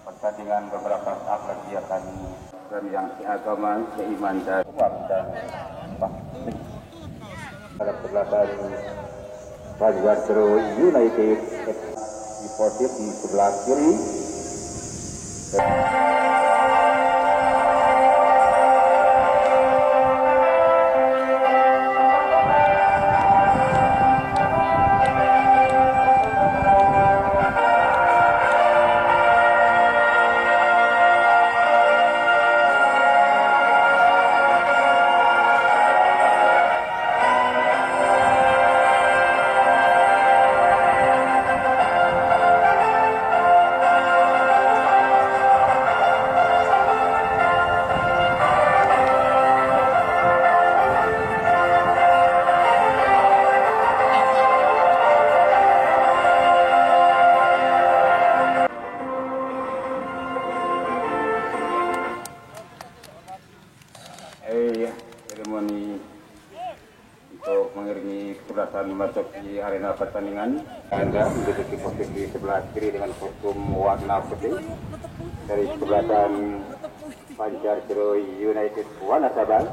pertandingan beberapa saat lagi akan yang agama, keiman dan uang dan praktik pada belakang Banjarbaru United di posisi di sebelah kiri. Seremoni untuk mengiringi kesebelasan memasuki arena pertandingan. Anda menduduki posisi sebelah kiri dengan kostum warna putih dari kesebelasan Banjarbaru United warna Sabang.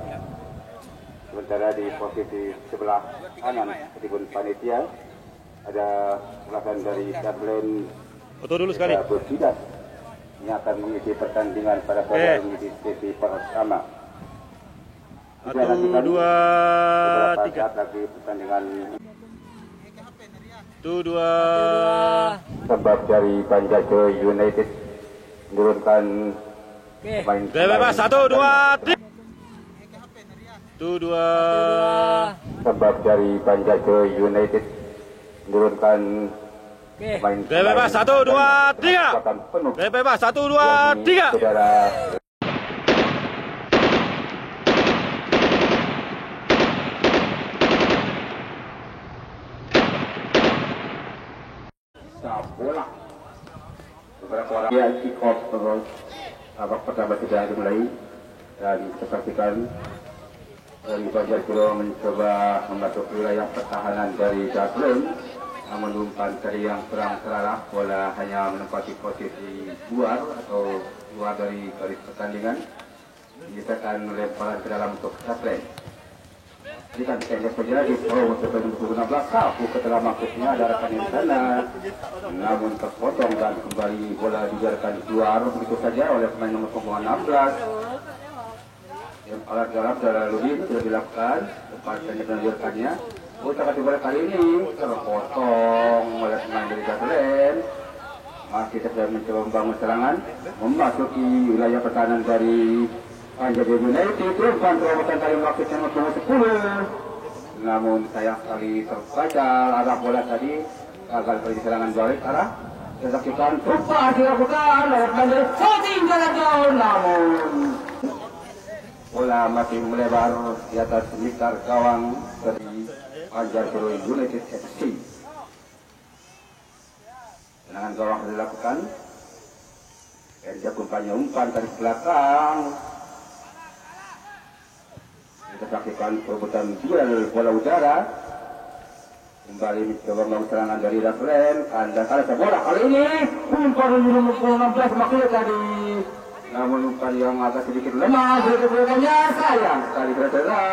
Sementara di posisi sebelah kanan tribun panitia ada kesebelasan dari Darlen Berbidas yang akan mengisi pertandingan pada sore ini di sesi pertama. 1, 2, 3 lagi pertandingan 1, 2 sebab dari Banjarbaru United menurunkan pemain bebas 1, 2, 3 1, 2 sebab dari Banjarbaru United menurunkan pemain bebas 1, 2, 3 bebas 1, 2, 3 saudara bola. Beberapa orang yang kick-off terus babak pertama sudah dimulai dan disaksikan dari Banjarbaru mencoba memasuki wilayah pertahanan dari Darlen, namun umpan tadi yang kurang terarah, bola hanya menempati posisi luar atau luar dari garis pertandingan. Menyisakan lemparan ke dalam untuk Darlen. Jika dikendek terjadi untuk 2016 sapu ketelah maksudnya ada rekan di sana, namun terpotong dan kembali bola dibiarkan keluar begitu saja oleh pemain nomor 16. Yang alat dalam lalu sudah dilakukan depan dan dibiarkannya. Ucapan bola kali ini terpotong oleh pemain dari Darlen. Masih sedang mencoba membangun serangan memasuki wilayah pertahanan dari Banjarbaru United. Umpan terobosan dari maksudnya nomor 10. Namun sayang sekali terbaca arah bola tadi gagal beri serangan balik arah. Dilakukan umpan dilakukan oleh pemain shooting jalan jauh, namun bola masih melebar di atas sekitar gawang dari Banjarbaru United FC. Serangan gawang dilakukan dan dilakukannya umpan dari belakang. Kita saksikan perebutan duel bola udara. Kembali mencoba membangun serangan dari Darlen. Anda kalah bola kali ini umpan nomor 16 maksudnya tadi. Namun umpan yang agak sedikit lemah berikutnya sayang sekali saudara.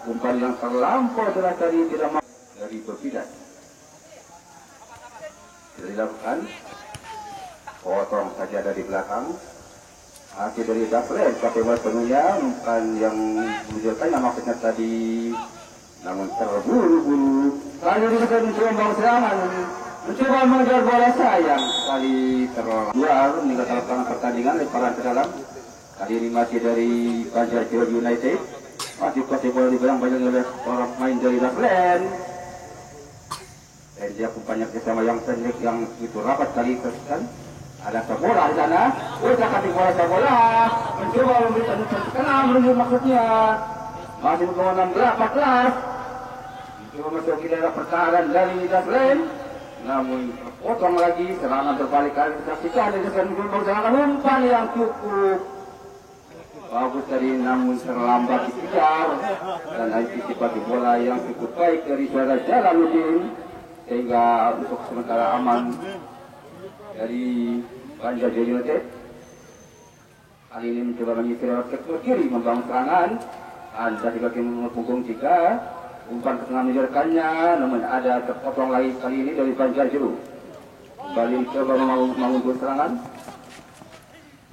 Umpan yang terlampau telah tadi tidak mampu dari Berbidas. Tidak dilakukan. Potong saja dari belakang. Akhir dari Darlen pakai bola penuhnya, umpan yang menunjukkan yang maksudnya tadi, namun terburu-buru. Kali ini kita mencoba membangun serangan, mencoba mengejar bola sayang sekali terluar meninggalkan lapangan pertandingan, lemparan ke dalam. Kali ini masih dari Banjarbaru United, masih kuasai bola dibilang banyak oleh orang main dari Darlen. Dan dia umpannya bersama yang pendek yang itu rapat kali kan. Ada bola di sana, udah kasih bola, mencoba memberikan tengah menuju maksudnya. Masih membawa 16-14. Mencoba masuk ke daerah pertahanan dari Darlen, namun potong lagi, serangan berbalik kali disaksikan dan mencoba serangan umpan yang cukup bagus tadi, namun terlambat dikejar dan antisipasi bola yang cukup baik dari saudara Jalaluddin sehingga untuk sementara aman dari Banjar United. Kali ini mencoba mengisi lewat ke kiri membangun serangan. Anda di kaki punggung 3. Umpan ke tengah menjadikannya, namun ada terpotong lagi kali ini dari Banjar Jeru. Kembali coba mengunggul serangan.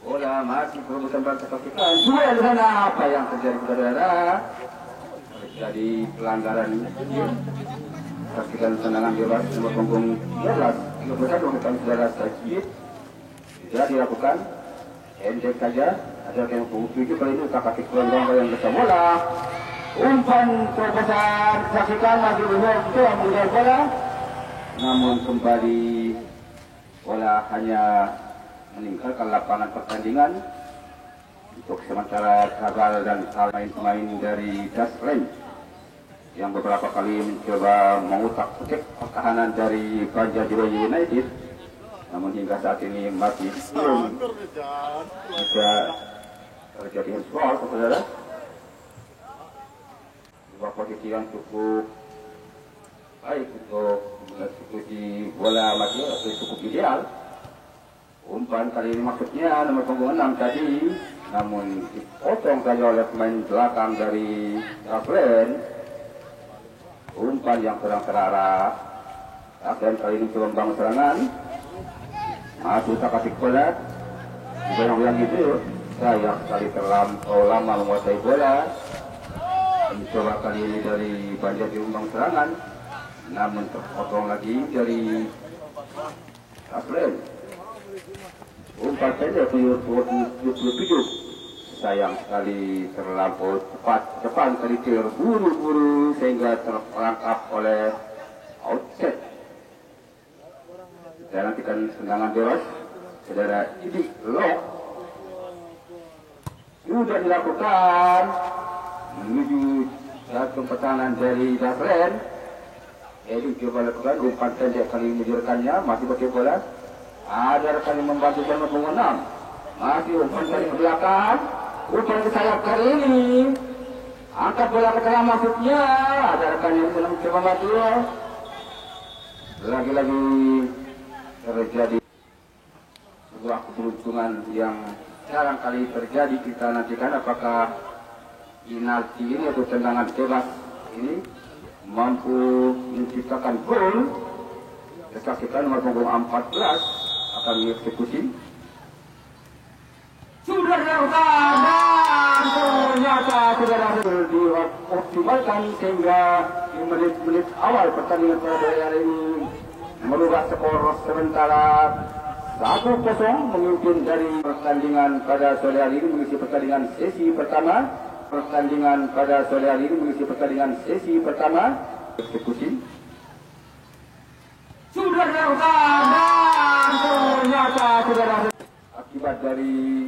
Bola masih berebutan bersaksikan. Duel sana, apa yang terjadi saudara? Terjadi pelanggaran. Saksikan tendangan bebas nomor punggung 13. 31 bukan saudara Sajid. Tidak dilakukan. Endek saja. Ada yang punggung 7 kali ini kaki keluarga yang bersama bola. Umpan terbesar saksikan masih belum coba mengejar bola. Namun kembali bola hanya meninggalkan lapangan pertandingan untuk sementara Kabal dan pemain-pemain dari Dasrem yang beberapa kali mencoba mengutak-atik pertahanan dari Banjar United, namun hingga saat ini masih belum bisa terjadi soal, saudara. Sebuah posisi yang cukup baik untuk mengeksekusi bola mati atau cukup ideal. Umpan kali ini maksudnya nomor punggung 6 tadi, namun dipotong saja oleh pemain belakang dari Raflen. Umpan yang kurang terarah. Raflen kali ini coba membangun serangan. Masuk tak kasih bola. Digoyang-goyang gitu. Sayang sekali terlampau lama menguasai bola. Mencoba kali ini dari Banjar di membangun serangan, namun terpotong lagi dari Raflen. Umpan pendek 27. Sayang sekali terlampau cepat. Depan tadi terburu-buru sehingga terperangkap oleh outset. Saya nantikan tendangan bebas. Saudara Idik Lock sudah dilakukan menuju satu pertahanan dari Dasren. Edik coba lakukan umpan pendek kali menjurkannya, masih pakai bola. Ada rekan yang membantu nomor punggung 6. Masih umpan dari ke belakang. Umpan ke sayap kali ini. Angkat bola ke tengah maksudnya. Ada rekan yang belum coba bantu. Lagi-lagi terjadi sebuah keberuntungan yang jarang kali terjadi. Kita nantikan apakah penalti ini atau tendangan bebas ini mampu menciptakan gol. Saksikan nomor punggung 14 akan dieksekusi. Sudah dilakukan dan ternyata sudah dioptimalkan sehingga di menit-menit awal pertandingan pada hari ini merubah skor sementara 1-0 memimpin dari pertandingan pada sore hari ini mengisi pertandingan sesi pertama. Pertandingan pada sore hari ini mengisi pertandingan sesi pertama. Eksekusi. Sudah dilakukan dan ternyata sudah akibat dari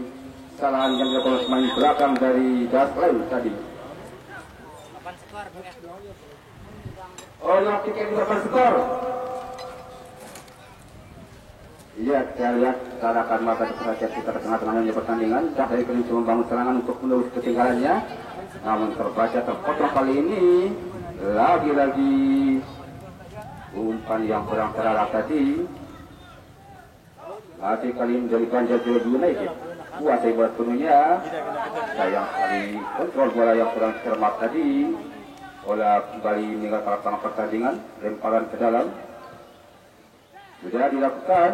kesalahan yang dilakukan oleh pemain belakang dari Dasrem tadi. Oh, yang tiket 8 skor. Iya, kita lihat kita akan mata perhatian kita ke tengah-tengahnya pertandingan. Dah dari kali cuma membangun serangan untuk menerus ketinggalannya, namun terbaca terpotong kali ini. Lagi-lagi umpan yang kurang terarah tadi. Masih kali ini dari Banjar United. Kuasai bola penuhnya. Sayang kali kontrol bola yang kurang cermat tadi. Bola kembali meninggalkan lapangan pertandingan. Lemparan ke dalam. Sudah dilakukan.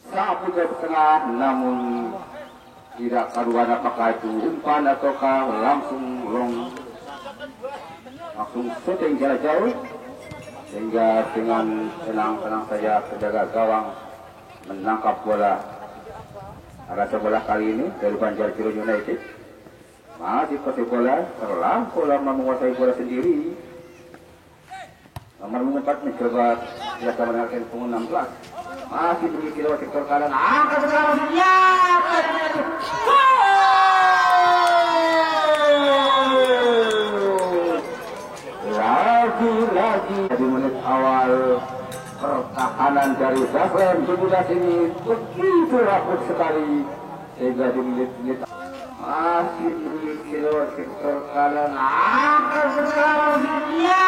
Sapu ke tengah, namun tidak karuan apakah itu umpan ataukah langsung syuting jarak jauh, sehingga dengan tenang-tenang saja penjaga gawang menangkap bola. Rasa bola kali ini dari Banjar United masih kuasai bola, terlampau lama menguasai bola sendiri. Nomor 4 mencoba biasa menangkan punggung 16. Masih begitu lewat sektor kanan. Angkat ke dalam maksudnya. Lagi-lagi di menit awal pertahanan dari Dasrem sudah ini begitu rapuh sekali sehingga di menit-menit masih begitu lewat sektor kanan. Angkat ke dalam maksudnya.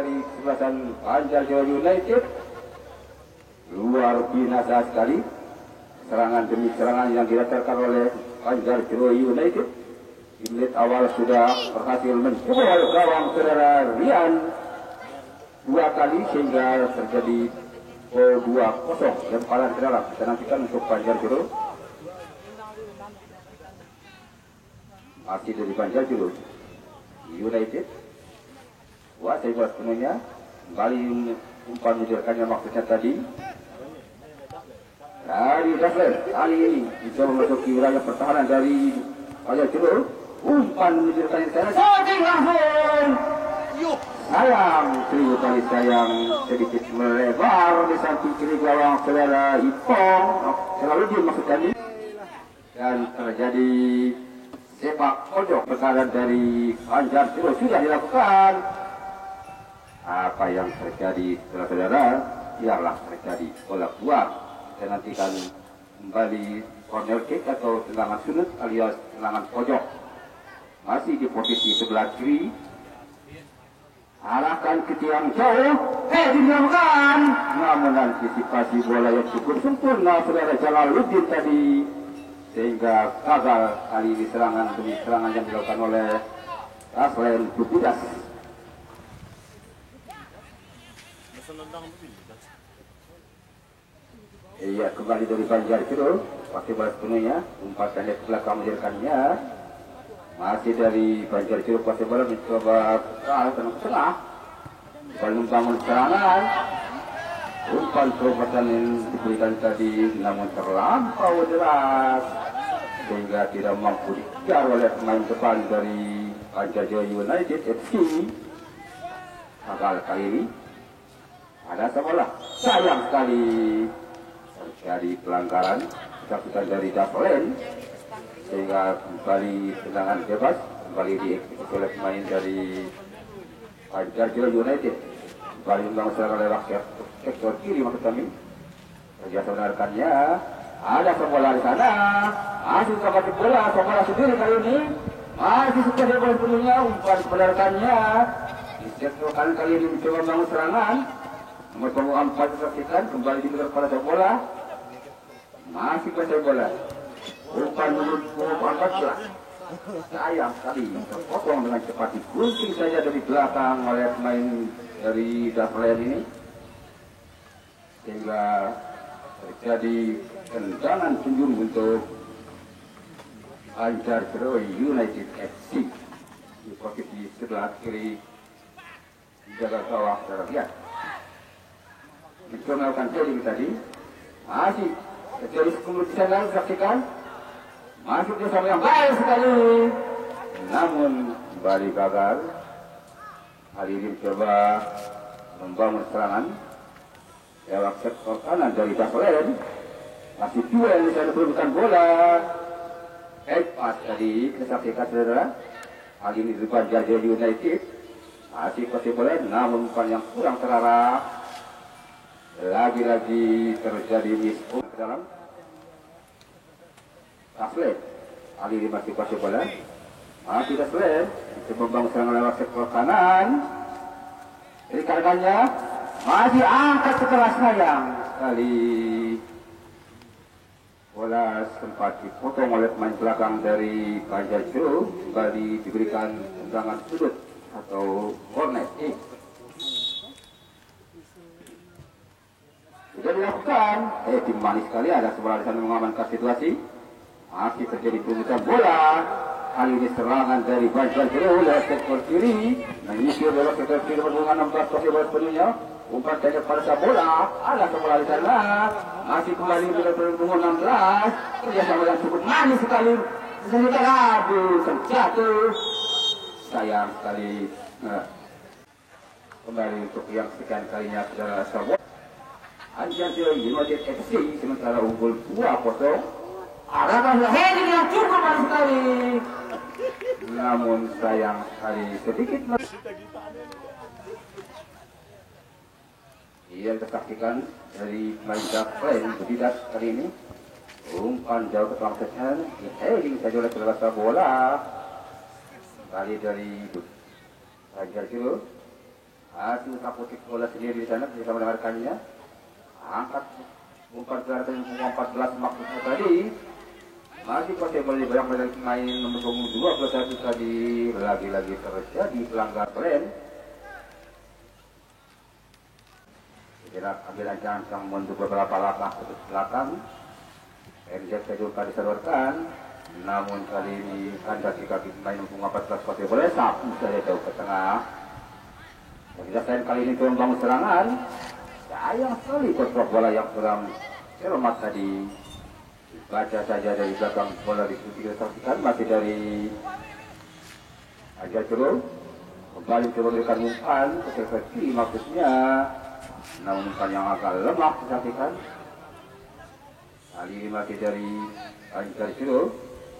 dari kesebelasan Banjarnegara United. Luar biasa sekali serangan demi serangan yang dilakukan oleh Banjarnegara United. Di menit awal sudah berhasil menjebol gawang saudara Rian 2 kali sehingga terjadi 2-0 lemparan ke dalam. Kita nantikan untuk Banjarnegara. Masih dari Banjarnegara United. Kuasai bola sepenuhnya. Kembali umpan menjelaskannya maksudnya tadi. Dari Daflen kali ini bisa memasuki wilayah pertahanan dari Banjarnegara. Umpan menjelaskannya ke sana. Shooting langsung. Sayang, Trio kali sayang sedikit melebar di samping kiri gawang saudara Ipong. Selalu dia maksudkan ini. Dan terjadi sepak pojok pertahanan dari Banjarnegara sudah dilakukan. Apa yang terjadi saudara-saudara? Biarlah terjadi bola keluar. Kita nantikan kembali corner kick atau tendangan sudut alias tendangan pojok. Masih di posisi sebelah kiri. Arahkan ke tiang jauh. Dilakukan. Namun antisipasi bola yang cukup sempurna saudara Jalaluddin tadi. Sehingga gagal kali ini serangan demi serangan yang dilakukan oleh Aslen Bupidas. Iya, kembali dari Banjarnegara. Pakai bola sepenuhnya. Umpatannya ke belakang menjadikannya. Masih dari Banjarnegara pakai bola mencoba ke arah ke tengah. Kembali membangun serangan. Umpan perobatan yang diberikan tadi namun terlampau deras sehingga tidak mampu dikejar oleh pemain depan dari Banjarnegara United FC. Gagal kali ini. Ada bola. Sayang sekali terjadi pelanggaran dilakukan dari Daflen sehingga kembali tendangan bebas kembali dieksekusi oleh pemain dari Banjarnegara United. Kembali membangun serangan lewat sektor kiri maksud kami. Terjadi menarikannya. Ada bola di sana. Masih dapat bola sendiri kali ini. Masih suka bola sepenuhnya. Umpan menarikannya. Di sektor kanan kali ini mencoba membangun serangan. Nomor punggung 4 disaksikan kembali diputar pada bola. Masih pada bola. Umpan nomor punggung 14. Sayang sekali terpotong dengan cepat digunting saja dari belakang oleh pemain dari Daflen ini sehingga terjadi tendangan penjuru untuk Banjarnegara United FC di posisi sebelah kiri jaga gawang terlihat. Mencoba melakukan holding tadi masih terjadi kemudian lalu saksikan masuk dia sama yang baik sekali namun kembali gagal. Hari ini coba membangun serangan lewat sektor kanan dari Daflen. Masih 2 yang bisa diperlukan bola. Pas tadi kesaksikan saudara. Hari ini di Banjarnegara United masih kasih bola namun bukan yang kurang terarah. Lagi-lagi terjadi miss ke dalam Daflen. Hari ini masih kasih bola. Masih Daflen untuk membangun serangan lewat sektor kanan. Jadi karganya masih angkat sekeras sayang sekali. Bola sempat dipotong oleh pemain belakang dari Banjarnegara. Kembali diberikan tendangan sudut atau corner kick. Sudah dilakukan. Tim manis sekali ada sebelah di sana mengamankan situasi. Masih terjadi perebutan bola. Kali ini serangan dari Banjarnegara lewat sektor kiri. Menyisir lewat sektor kiri berhubungan 16 posisi bola sepenuhnya. Umpan saja pada bola. Ada bola di sana. Masih kembali berhubungan 16. Kerjasama yang cukup manis sekali. Sehingga kabur terjatuh. Sayang sekali. Kembali untuk yang sekian kalinya saudara Sabot. Banjarnegara United FC sementara unggul 2-0. Arahkan heading yang cukup manis sekali. Namun sayang sekali sedikit. Ia disaksikan dari pemain Daflen Bupidas kali ini. Umpan jauh ke tengah sekian. Heading saja oleh saudara bola. Kali dari Banjarnegara. Hati tapotik bola sendiri di sana, bisa mendengarkannya. Angkat umpan kelihatan 14 maksudnya tadi. Masih possible banyak pemain nomor punggung 12 tadi lagi-lagi terjadi pelanggar plan. Kira ambil jancang untuk beberapa langkah ke belakang. MJ juga diserahkan. Namun kali ini kan kaki pemain nomor 14 possible sapu saja jauh ke tengah. Dan kali ini turun bangun serangan. Sayang sekali kontrol bola yang kurang cermat tadi. Baca saja dari belakang bola disaksikan masih dari Ajar Curul. Kembali coba memberikan umpan ke kaki maksudnya. Namun umpan yang agak lemah disaksikan. Kali ini masih dari Ajar Curul.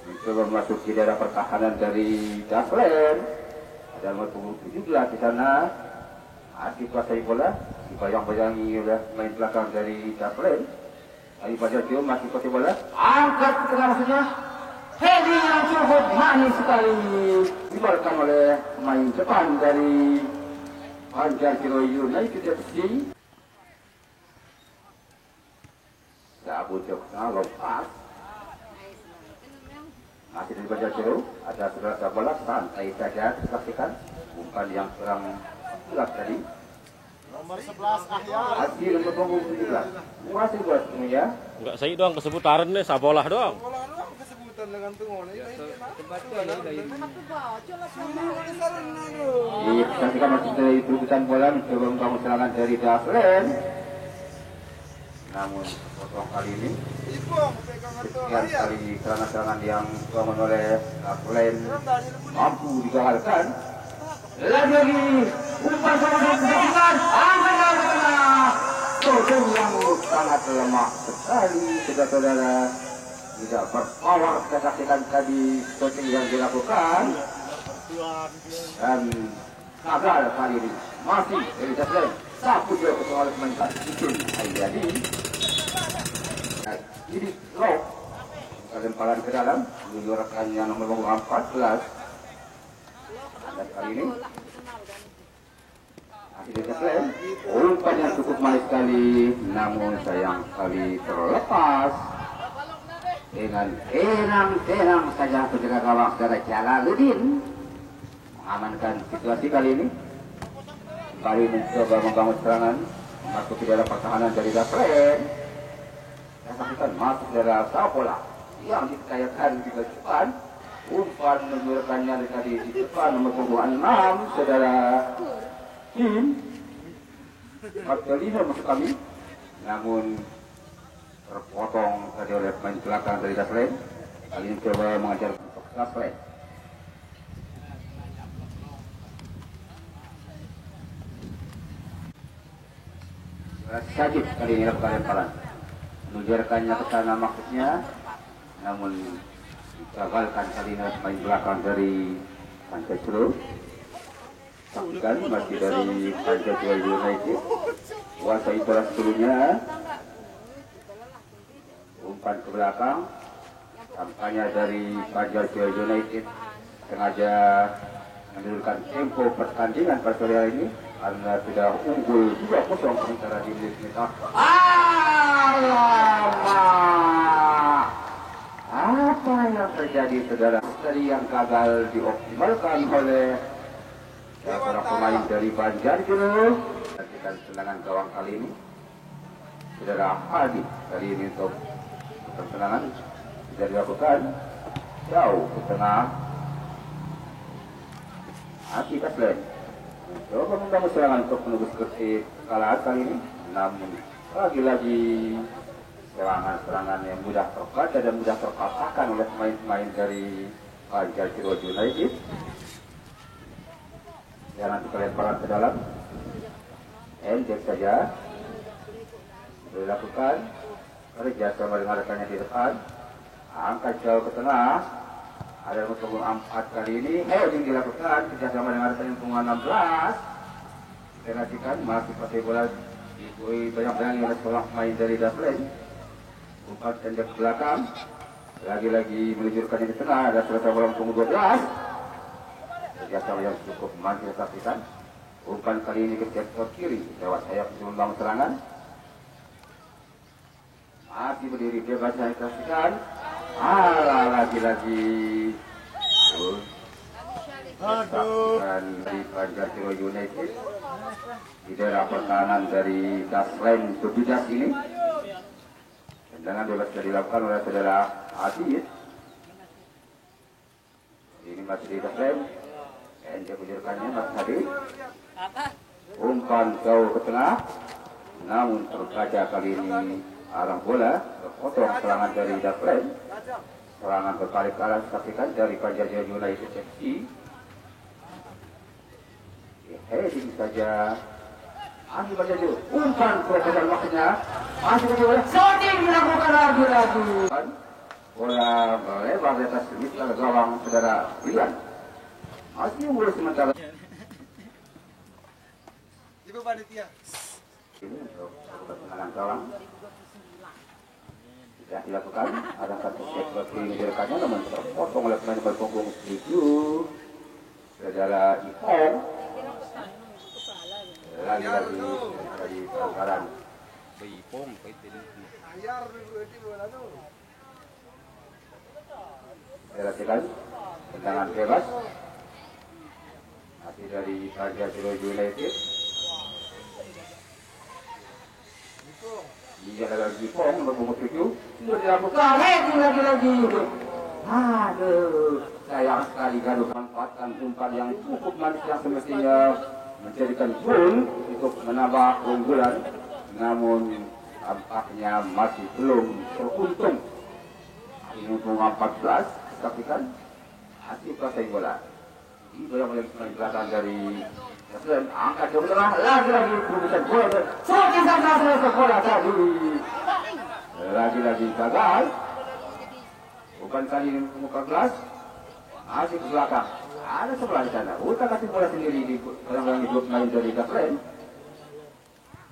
Mencoba masuk di daerah pertahanan dari Daslen. Ada nomor 17 di sana. Hati kuasai bola, dibayang-bayangi oleh main belakang dari Daslen. Ali Pajarjo masih kuasai bola, angkat ke tengah maksudnya. Heading yang cukup manis sekali. Dibalikkan oleh main depan dari Pajarjo United FC. Sabu Jogja lepas. Masih dari Pajarjo, ada sebelah bola santai saja disaksikan. Umpan yang kurang tadi nomor 11 Ahyar hasil nomor punggung 17 masih buat semuanya Enggak saya doang kesebutaran nih, sabolah doang. bola doang kesebutan dengan tungon ketika masih dari perebutan bola mencoba membangun serangan dari Daslen, namun kosong kali ini sekian kali serangan-serangan yang dibangun oleh Daslen mampu digagalkan. Lagi umpan sama disaksikan, angkat ke tengah. Tocong yang sangat lemah sekali, saudara-saudara. Tidak berpower, kita saksikan tadi tocong yang dilakukan. Dan gagal kali ini. Masih dari Daslen. Sapu dia ke oleh pemain Ikin Ayyadi. Ini lock. Lemparan ke dalam, menyuarakannya nomor 14. Dan kali ini akhirnya Daslen, umpan yang cukup manis sekali, namun sayang sekali terlepas. Dengan tenang saja penjaga gawang saudara Jalaluddin mengamankan situasi kali ini. Kembali mencoba membangun serangan, masuk ke dalam pertahanan dari Daslen. Saya saksikan masuk dari bola yang dikayakan di depan. Umpan menyuarakannya tadi di depan nomor punggung 6 saudara Kim Marcelino masuk kami, namun terpotong tadi oleh pemain belakang dari Daslen. Kali ini coba mengajar untuk Daslen. Sajib kali ini lakukan lemparan, menunjukkannya ke sana maksudnya, namun gagalkan kali ini main belakang dari Pancasila. Saksikan masih dari Pancasila United. Kuasai bola sebelumnya. Umpan ke belakang. Tampaknya dari Pancasila United sengaja menurunkan tempo pertandingan pada sore hari ini karena sudah unggul 2-0 sementara di menit kita. Apa yang terjadi saudara? Dari yang gagal dioptimalkan oleh para pemain dari Banjarnegara. Nantikan tendangan gawang kali ini saudara Hadi kali ini untuk tendangan tidak dilakukan jauh ke tengah. Hati Daslen coba membangun serangan untuk menembus kekalahan kali ini, namun lagi-lagi serangan-serangan yang mudah terbaca dan mudah terpatahkan oleh pemain-pemain dari Pancasila United. Jangan lemparan ke dalam, endek saja dilakukan kerja sama dengan rekannya di depan, angkat jauh ke tengah. Ada punggung 4 kali ini, heading dilakukan kerja sama dengan rekannya punggung 16. Perhatikan masih pakai bola banyak-banyak oleh seorang pemain dari Daslen. Umpan tendek ke belakang, lagi-lagi meluncurkannya di tengah. Ada selesai bola punggung 12. Kerjasama yang cukup mantap disaksikan. Umpan kali ini ke sektor kiri lewat sayap membangun serangan. Masih berdiri bebas, saya kasihkan. Lagi-lagi. Saksikan dari Banjarkiro United di daerah pertahanan dari Daslen Bebidas ini. Tendangan bebas sudah dilakukan oleh saudara Adit. Ini masih di Daslen. Dan dia menjurkannya masih hadir. Umpan jauh ke tengah. Namun terkaca kali ini arah bola terpotong serangan dari Daslen. Serangan berbalik arah saksikan dari Banjarkiro United FC. Heading saja. Masih Banjarkiro. Umpan keluar maksudnya. Masih Banjarkiro. Shooting dilakukan lagi. Bola melebar di atas misal gawang saudara Rian. Masih unggul sementara. Ibu panitia. Ini untuk pertahanan gawang. Tidak dilakukan. Ada satu sektor kiri menjadikannya namun terpotong oleh pemain berpunggung 7. Saudara Ipong. Lagi-lagi dari pelanggaran. Perhatikan tendangan bebas masih dari Banjarkiro United. Dia lagi Ipong berpunggung 7. Sudah dilakukan lagi. Aduh, sayang sekali Garuh manfaatkan umpan yang cukup manis yang semestinya menjadikan gol untuk menambah keunggulan, namun tampaknya masih belum beruntung. Ini untung 14, saksikan hasil kuasai bola. Itu yang mulai belakang dari Daslen, angkat jauh tengah, lagi-lagi perubusan bola. Semakin sangat bola tadi. Lagi-lagi gagal. Bukan kali ini muka gelas, masih ke belakang. Ada sebelah di sana. Uta kasih bola sendiri di belakang hidup main dari Daslen.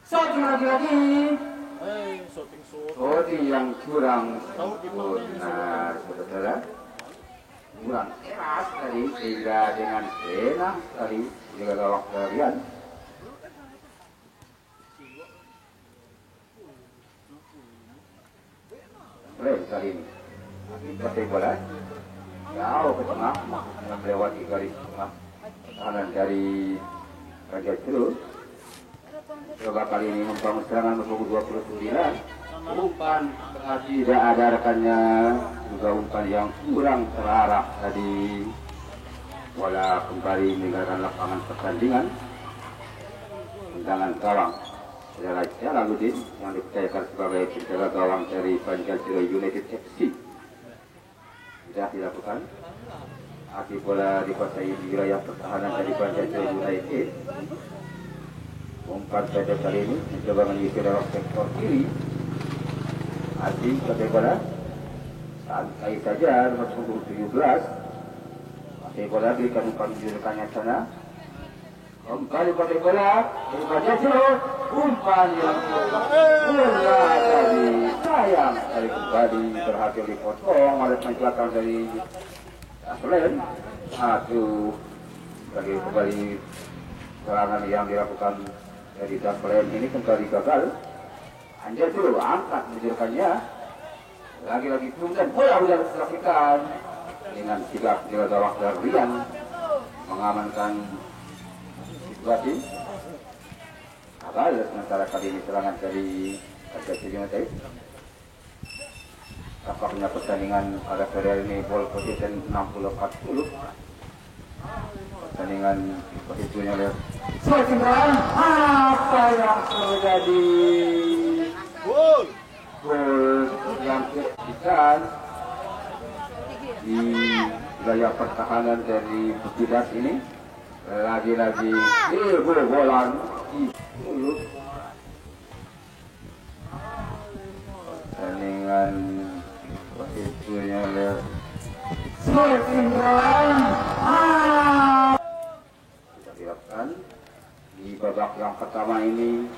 Shooting lagi. Shooting yang kurang benar, saudara. Kurang keras tadi sehingga dengan enak sekali jika gawang kalian. Daslen kali ini. Kasih bola. Jauh ke tengah, melewati garis tengah pertahanan dari Banjarkiro. Coba kali ini membangun serangan berpukul 29. Umpan tidak ada rekannya, juga umpan yang kurang terarah tadi. Bola kembali meninggalkan lapangan pertandingan. Tendangan gawang saudara Jalaluddin yang dipercayakan sebagai penjaga gawang dari Banjarkiro United FC. Tidak dilakukan. Aki bola dikuasai di wilayah pertahanan dari Banjarkiro United. Umpan saja kali ini mencoba mengisi dalam sektor kiri. Aki pakai bola santai saja nomor 17. Pakai bola berikan umpan di rekannya sana. Kembali pakai bola dari Banjarkiro. Umpan yang bola tadi sayang sekali kembali berhasil dipotong oleh belakang dari Daslen. Satu bagi kembali serangan yang dilakukan dari Daslen ini kembali gagal. Banjarkiro angkat menjadikannya lagi-lagi dan bola sudah dilakukan dengan sigap jaga gawang dari Rian mengamankan situasi. Gagal sementara kali ini serangan dari Banjarkiro United. Tampaknya pertandingan pada hari ini ball position 60-40. Pertandingan posisinya oleh Sosimran. Apa yang terjadi? Gol yang diberikan di wilayah pertahanan dari Bebidas ini. Lagi-lagi bola pertandingan posisinya oleh Sosimran. Kita dilakukan di babak yang pertama ini.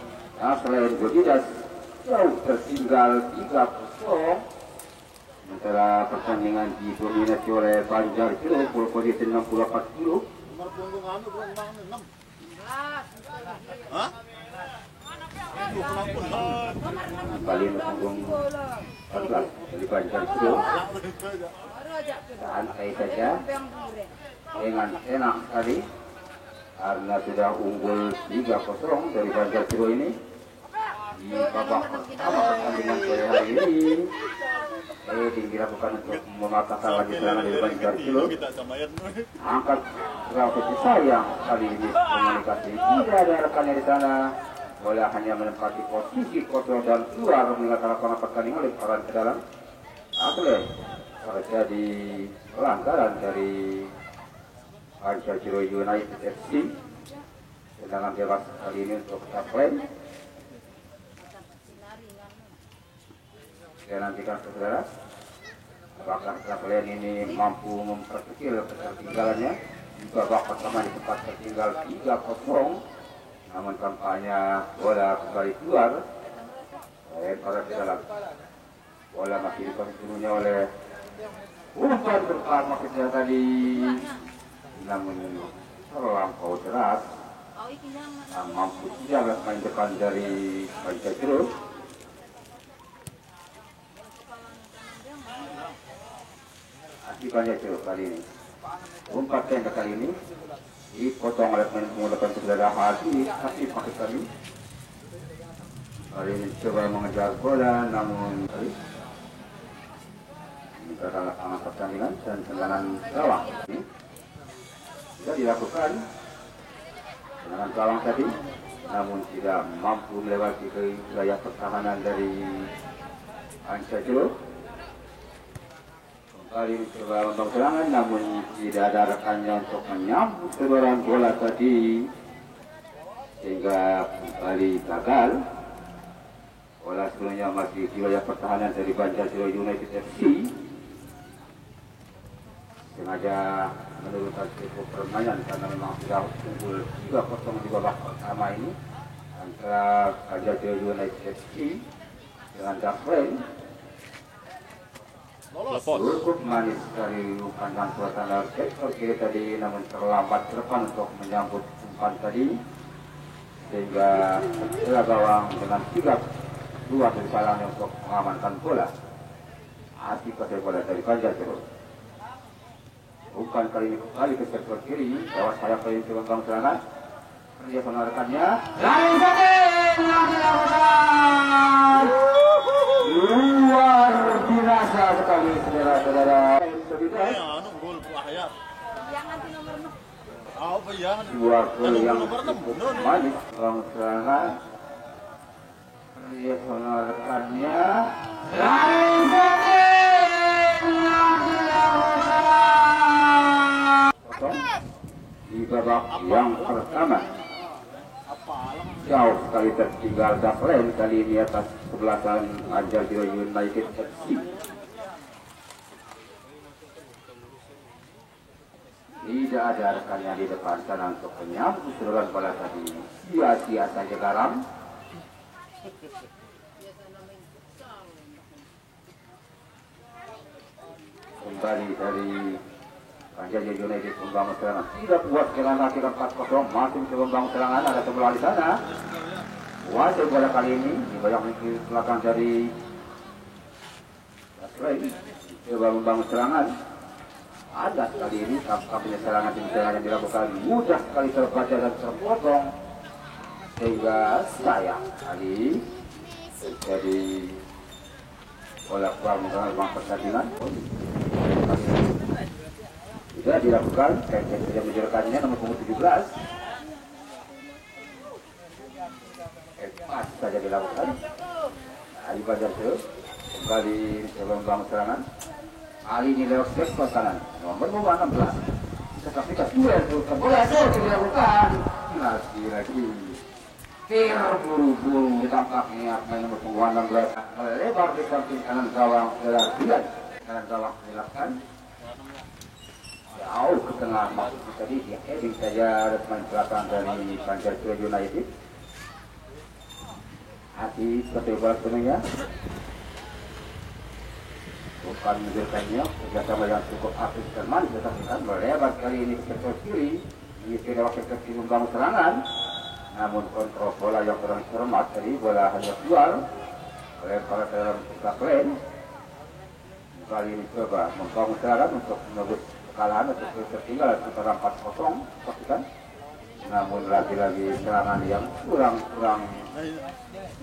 Selain Bebidas jauh tertinggal 3-0. Sementara pertandingan didominasi oleh Banjarkiro, pole position 60-40. Hah? Kembali mendukung 14 dari Banjar Kidul. Santai saja dengan enak sekali karena sudah unggul 3-0 dari Banjar Kidul ini di babak pertama pertandingan sore hari ini. Dilakukan untuk mematahkan lagi serangan dari Banjar Kidul. Angkat strategi sayang kali ini komunikasi tidak ada rekannya di sana. Bola hanya menempati posisi kosong dan keluar meninggalkan lapangan pertandingan oleh peran ke dalam. Atlet terjadi pelanggaran dari Banjar Kidul United FC. Tendangan bebas kali ini untuk Chaplin. Saya nantikan saudara, apakah Chaplin ini mampu memperkecil ketertinggalannya. Di babak pertama di tempat tertinggal 3-0. Namun kampanye bola kembali keluar pada di dalam. Bola masih dikontrolnya oleh umpan pertama kita tadi, namun terlampau deras. Mampu tidak main depan dari Banjar Kidul. Akibatnya Kidul kali ini umpan tenda kali ini dipotong oleh pemain pengulakan saudara Hadi pakai kali. Hari ini coba mengejar bola, namun ini adalah lapangan pertandingan dan tendangan gawang ini sudah dilakukan. Tendangan gawang tadi, namun tidak mampu melewati ke wilayah pertahanan dari Banjar Kidul. Kali ini coba membangun serangan, namun tidak ada rekannya untuk menyambut sebaran bola tadi, sehingga kembali gagal. Bola sebelumnya masih di wilayah pertahanan dari Banjar Kidul United FC. Sengaja menurunkan tempo permainan karena memang sudah unggul 3-0 di babak pertama ini antara Banjar Kidul United FC dengan Chaplin. Cukup manis dari pandang suasana sektor kiri tadi, namun terlambat ke depan untuk menyambut umpan tadi, sehingga bola gawang dengan 3-2 kesalahan untuk mengamankan bola. Hati pada bola dari Banjar Kidul. Umpan kali ini kembali ke sektor kiri, lewat sayap kali ini coba serangan. Dia penarikannya. Lari luar biasa sekali saudara-saudara. Dua gol yang cukup manis serangan. Dia penarikannya. Di babak yang pertama jauh sekali tertinggal Chaplin kali ini atas sebelasan Banjar Kidul United FC. Tidak ada rekannya di depan sana untuk menyambut serangan bola tadi. Sia-sia saja garam. Kembali dari Banjar United membangun serangan, tidak puas dengan hasil 4-0, masih membangun serangan, ada sebelah di sana. Wasit bola kali ini dibayang di belakang dari Chaplin, coba membangun serangan. Ada kali ini tampaknya serangan yang dilakukan mudah sekali terbaca dan terpotong, sehingga sayang kali terjadi bola keluar mengenai pertandingan. Sudah dilakukan, tidak menjadikannya nomor punggung 17. Pas saja dilakukan. Dari Banjar Kidul kembali coba membangun serangan. Kali ini lewat sektor kanan, nomor 16. Tetapi duel bola itu dilakukan. Lagi terburu-buru tampaknya main nomor punggung 16 melebar di samping kanan gawang Dilan. Kanan gawang dilakukan. Jauh ke tengah maksud tadi dia heading saja pemain belakang dari Banjar Kidul United. Hati seperti bola sepenuhnya. Bukan menunjukkannya kerjasama yang cukup aktif dan manis, tetapi kan melebar kali ini ke sektor kiri mengisi waktu kecil membangun serangan, namun kontrol bola yang kurang cermat tadi bola hanya keluar oleh para dalam Zaklen. Kali ini coba membangun serangan untuk menebus kekalahan atau ketertinggalan antara 4-0, pastikan. Namun lagi-lagi serangan yang kurang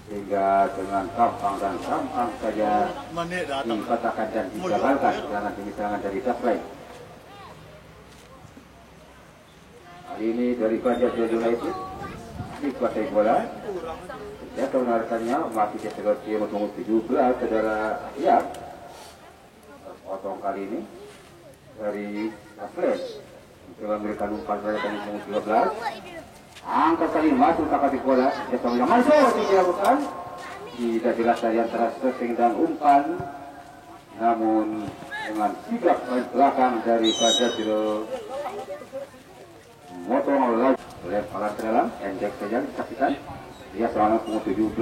sehingga dengan gampang saja dikatakan dan digagalkan serangan dari Zaklen. Kali ini dari Banjar United dikuasai bola. Ya, kebenarkannya masih seperti nomor 17 saudara ya. Potong kali ini dari Zaklen mencoba memberikan umpan pada nomor 13. Angkat kali masuk kakak di bola. Ya, yang masuk tidak bukan. Tidak jelas dari antara setting dan umpan. Namun dengan sigap belakang dari Banjar motong lagi oleh para dalam endek saja disaksikan. Dia serangan nomor 17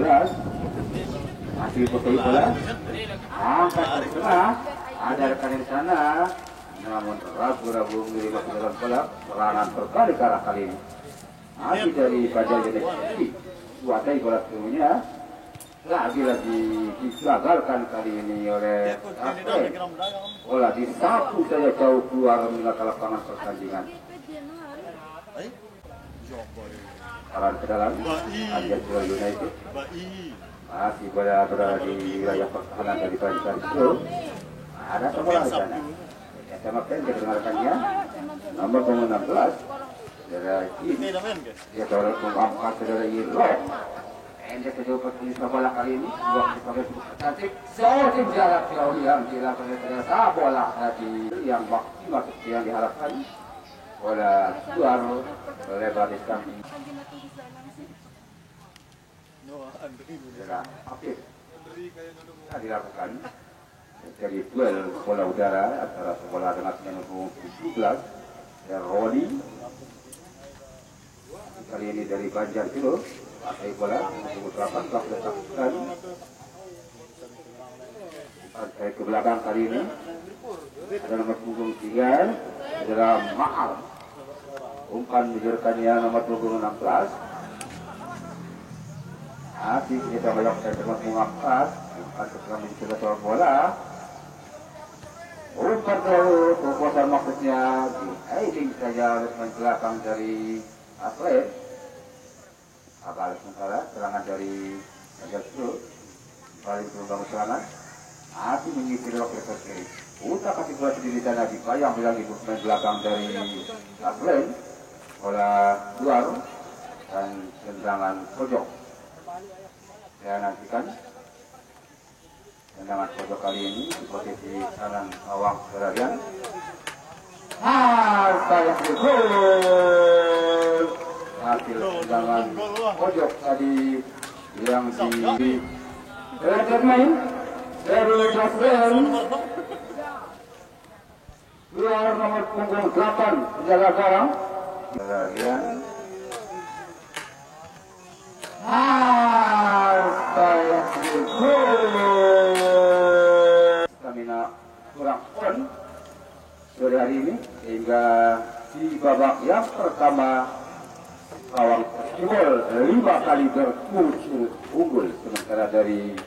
masih betul bola, angkat dari tengah, ada rekan di sana, namun ragu-ragu menerima kedalam bola. Serangan berkali ke arah kali ini masih dari Banjar United. Kuasai bola sebelumnya, lagi-lagi digagalkan kali ini oleh Zaklen. Bola disapu saja jauh keluar meninggalkan lapangan pertandingan. Arah ke dalam Banjar United masih berada di wilayah pertahanan dari Banjar itu. Ada bola di sana. SMA Pen didengarkannya nomor 16 dari dia dorong mengangkat dari Iro. Endek sejauh pertandingan bola kali ini waktu sebagai cantik jauh jarak jauh yang dilakukan ternyata bola tadi yang maksimal seperti yang diharapkan. Bola keluar lebar di samping. Aktif dilakukan dari duel bola udara antara bola dengan nomor 17 dan Roli. Kali ini dari Banjar itu pakai bola nomor 8 telah diletakkan sampai ke belakang. Kali ini ada nomor punggung 3 adalah Mahal. Umpan menjurkannya nomor punggung 16. Masih kita banyak dari nomor punggung 4. Umpan setelah mencoba soal bola. Umpan terlalu kekuasaan maksudnya di saja oleh pemain belakang dari Zaklen. Agak sementara serangan dari Banjar itu paling membangun serangan. Masih mengisi waktu ke kiri. Utak kasih bola sendiri sana dibayang bilang ibu pemain belakang dari Zaklen. Bola keluar dan tendangan pojok. Saya nantikan tendangan pojok kali ini di posisi kanan awang berarian. Saya gol. Hasil tendangan pojok tadi yang di main dari Zaklen. Keluar nomor punggung 8 penjaga gawang. Berarian. Saya gol. Stamina kurang on sore hari ini sehingga di babak yang pertama gawang jebol 5 kali berturut-turut unggul, sementara dari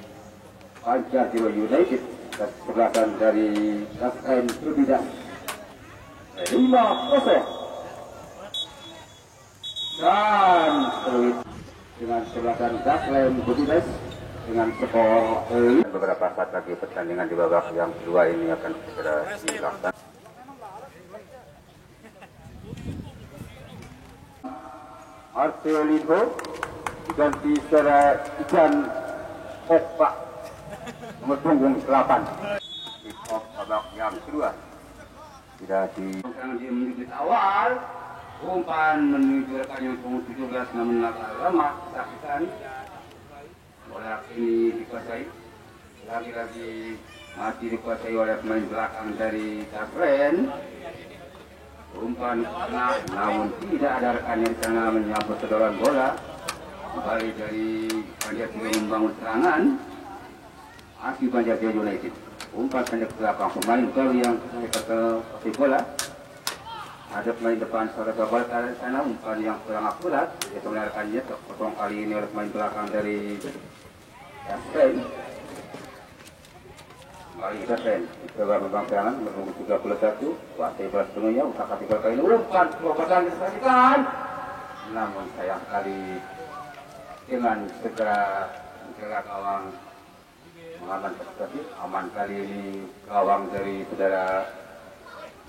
Banjar United kesebelasan dari Zaklen berbeda 5-0. Dan terus dengan sebelasan Zaklen berbeda dengan skor beberapa saat lagi pertandingan di babak yang kedua ini akan segera dilaksanakan. Marcelino diganti secara Ijan Okpa nomor punggung 8. Kick-off babak yang kedua tidak di menit awal. Umpan menuju rekan yang punggung 17 namun agak lemah. Saksikan bola ini dikuasai lagi-lagi masih dikuasai oleh pemain belakang dari Zaklen. Umpan kena namun tidak ada rekan yang di sana menyambut sedoran bola. Kembali dari Banjar membangun serangan. Masih Banjar United. Umpan pendek ke belakang pemain baru yang ke bola. Ada pemain depan saudara Babal ke sana, umpan yang kurang akurat. Dia melarikannya terpotong kali ini oleh pemain belakang dari Yasen. Kali Yasen coba membang serangan menunggu 31. Wasit bola setengahnya usaha ketiga kali ini umpan pembataan disaksikan. Namun sayang sekali dengan segera menjaga gawang mengaman seperti aman kali ini gawang dari saudara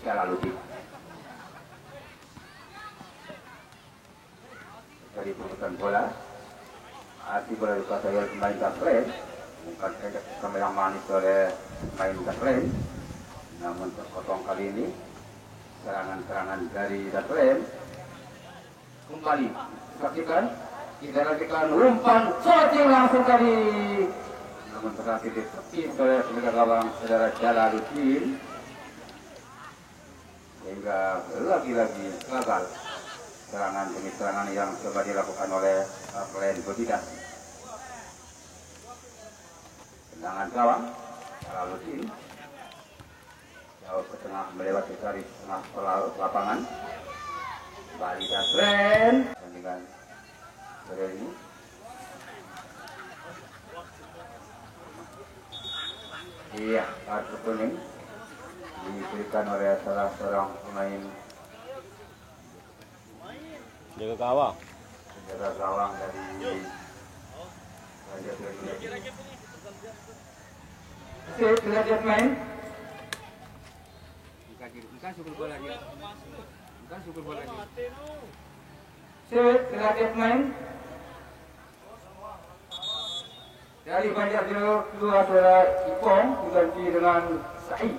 Jalaluddin. Dari perebutan bola, arti bola dikuasai oleh pemain Daslen, bukan sama yang manis oleh pemain Daslen, namun terpotong kali ini serangan-serangan dari Daslen. Kembali saksikan, kita lakukan umpan shooting langsung tadi, namun berhasil ditepis oleh penjaga gawang saudara Jalaluddin, sehingga lagi-lagi gagal serangan demi serangan yang coba dilakukan oleh Klen Bodidas. Tendangan gawang Jalaluddin jauh ke tengah melewati garis tengah lapangan. Kembali Daslen dengan sore ini. Iya, kartu kuning diberikan oleh salah seorang pemain Jaga gawang. jaga gawang dari Sip, main. Bukan syukur bola dia. Bukan syukur bola dia. Sip, main. Dari Banjar kedua saudara Ipong diganti dengan Said.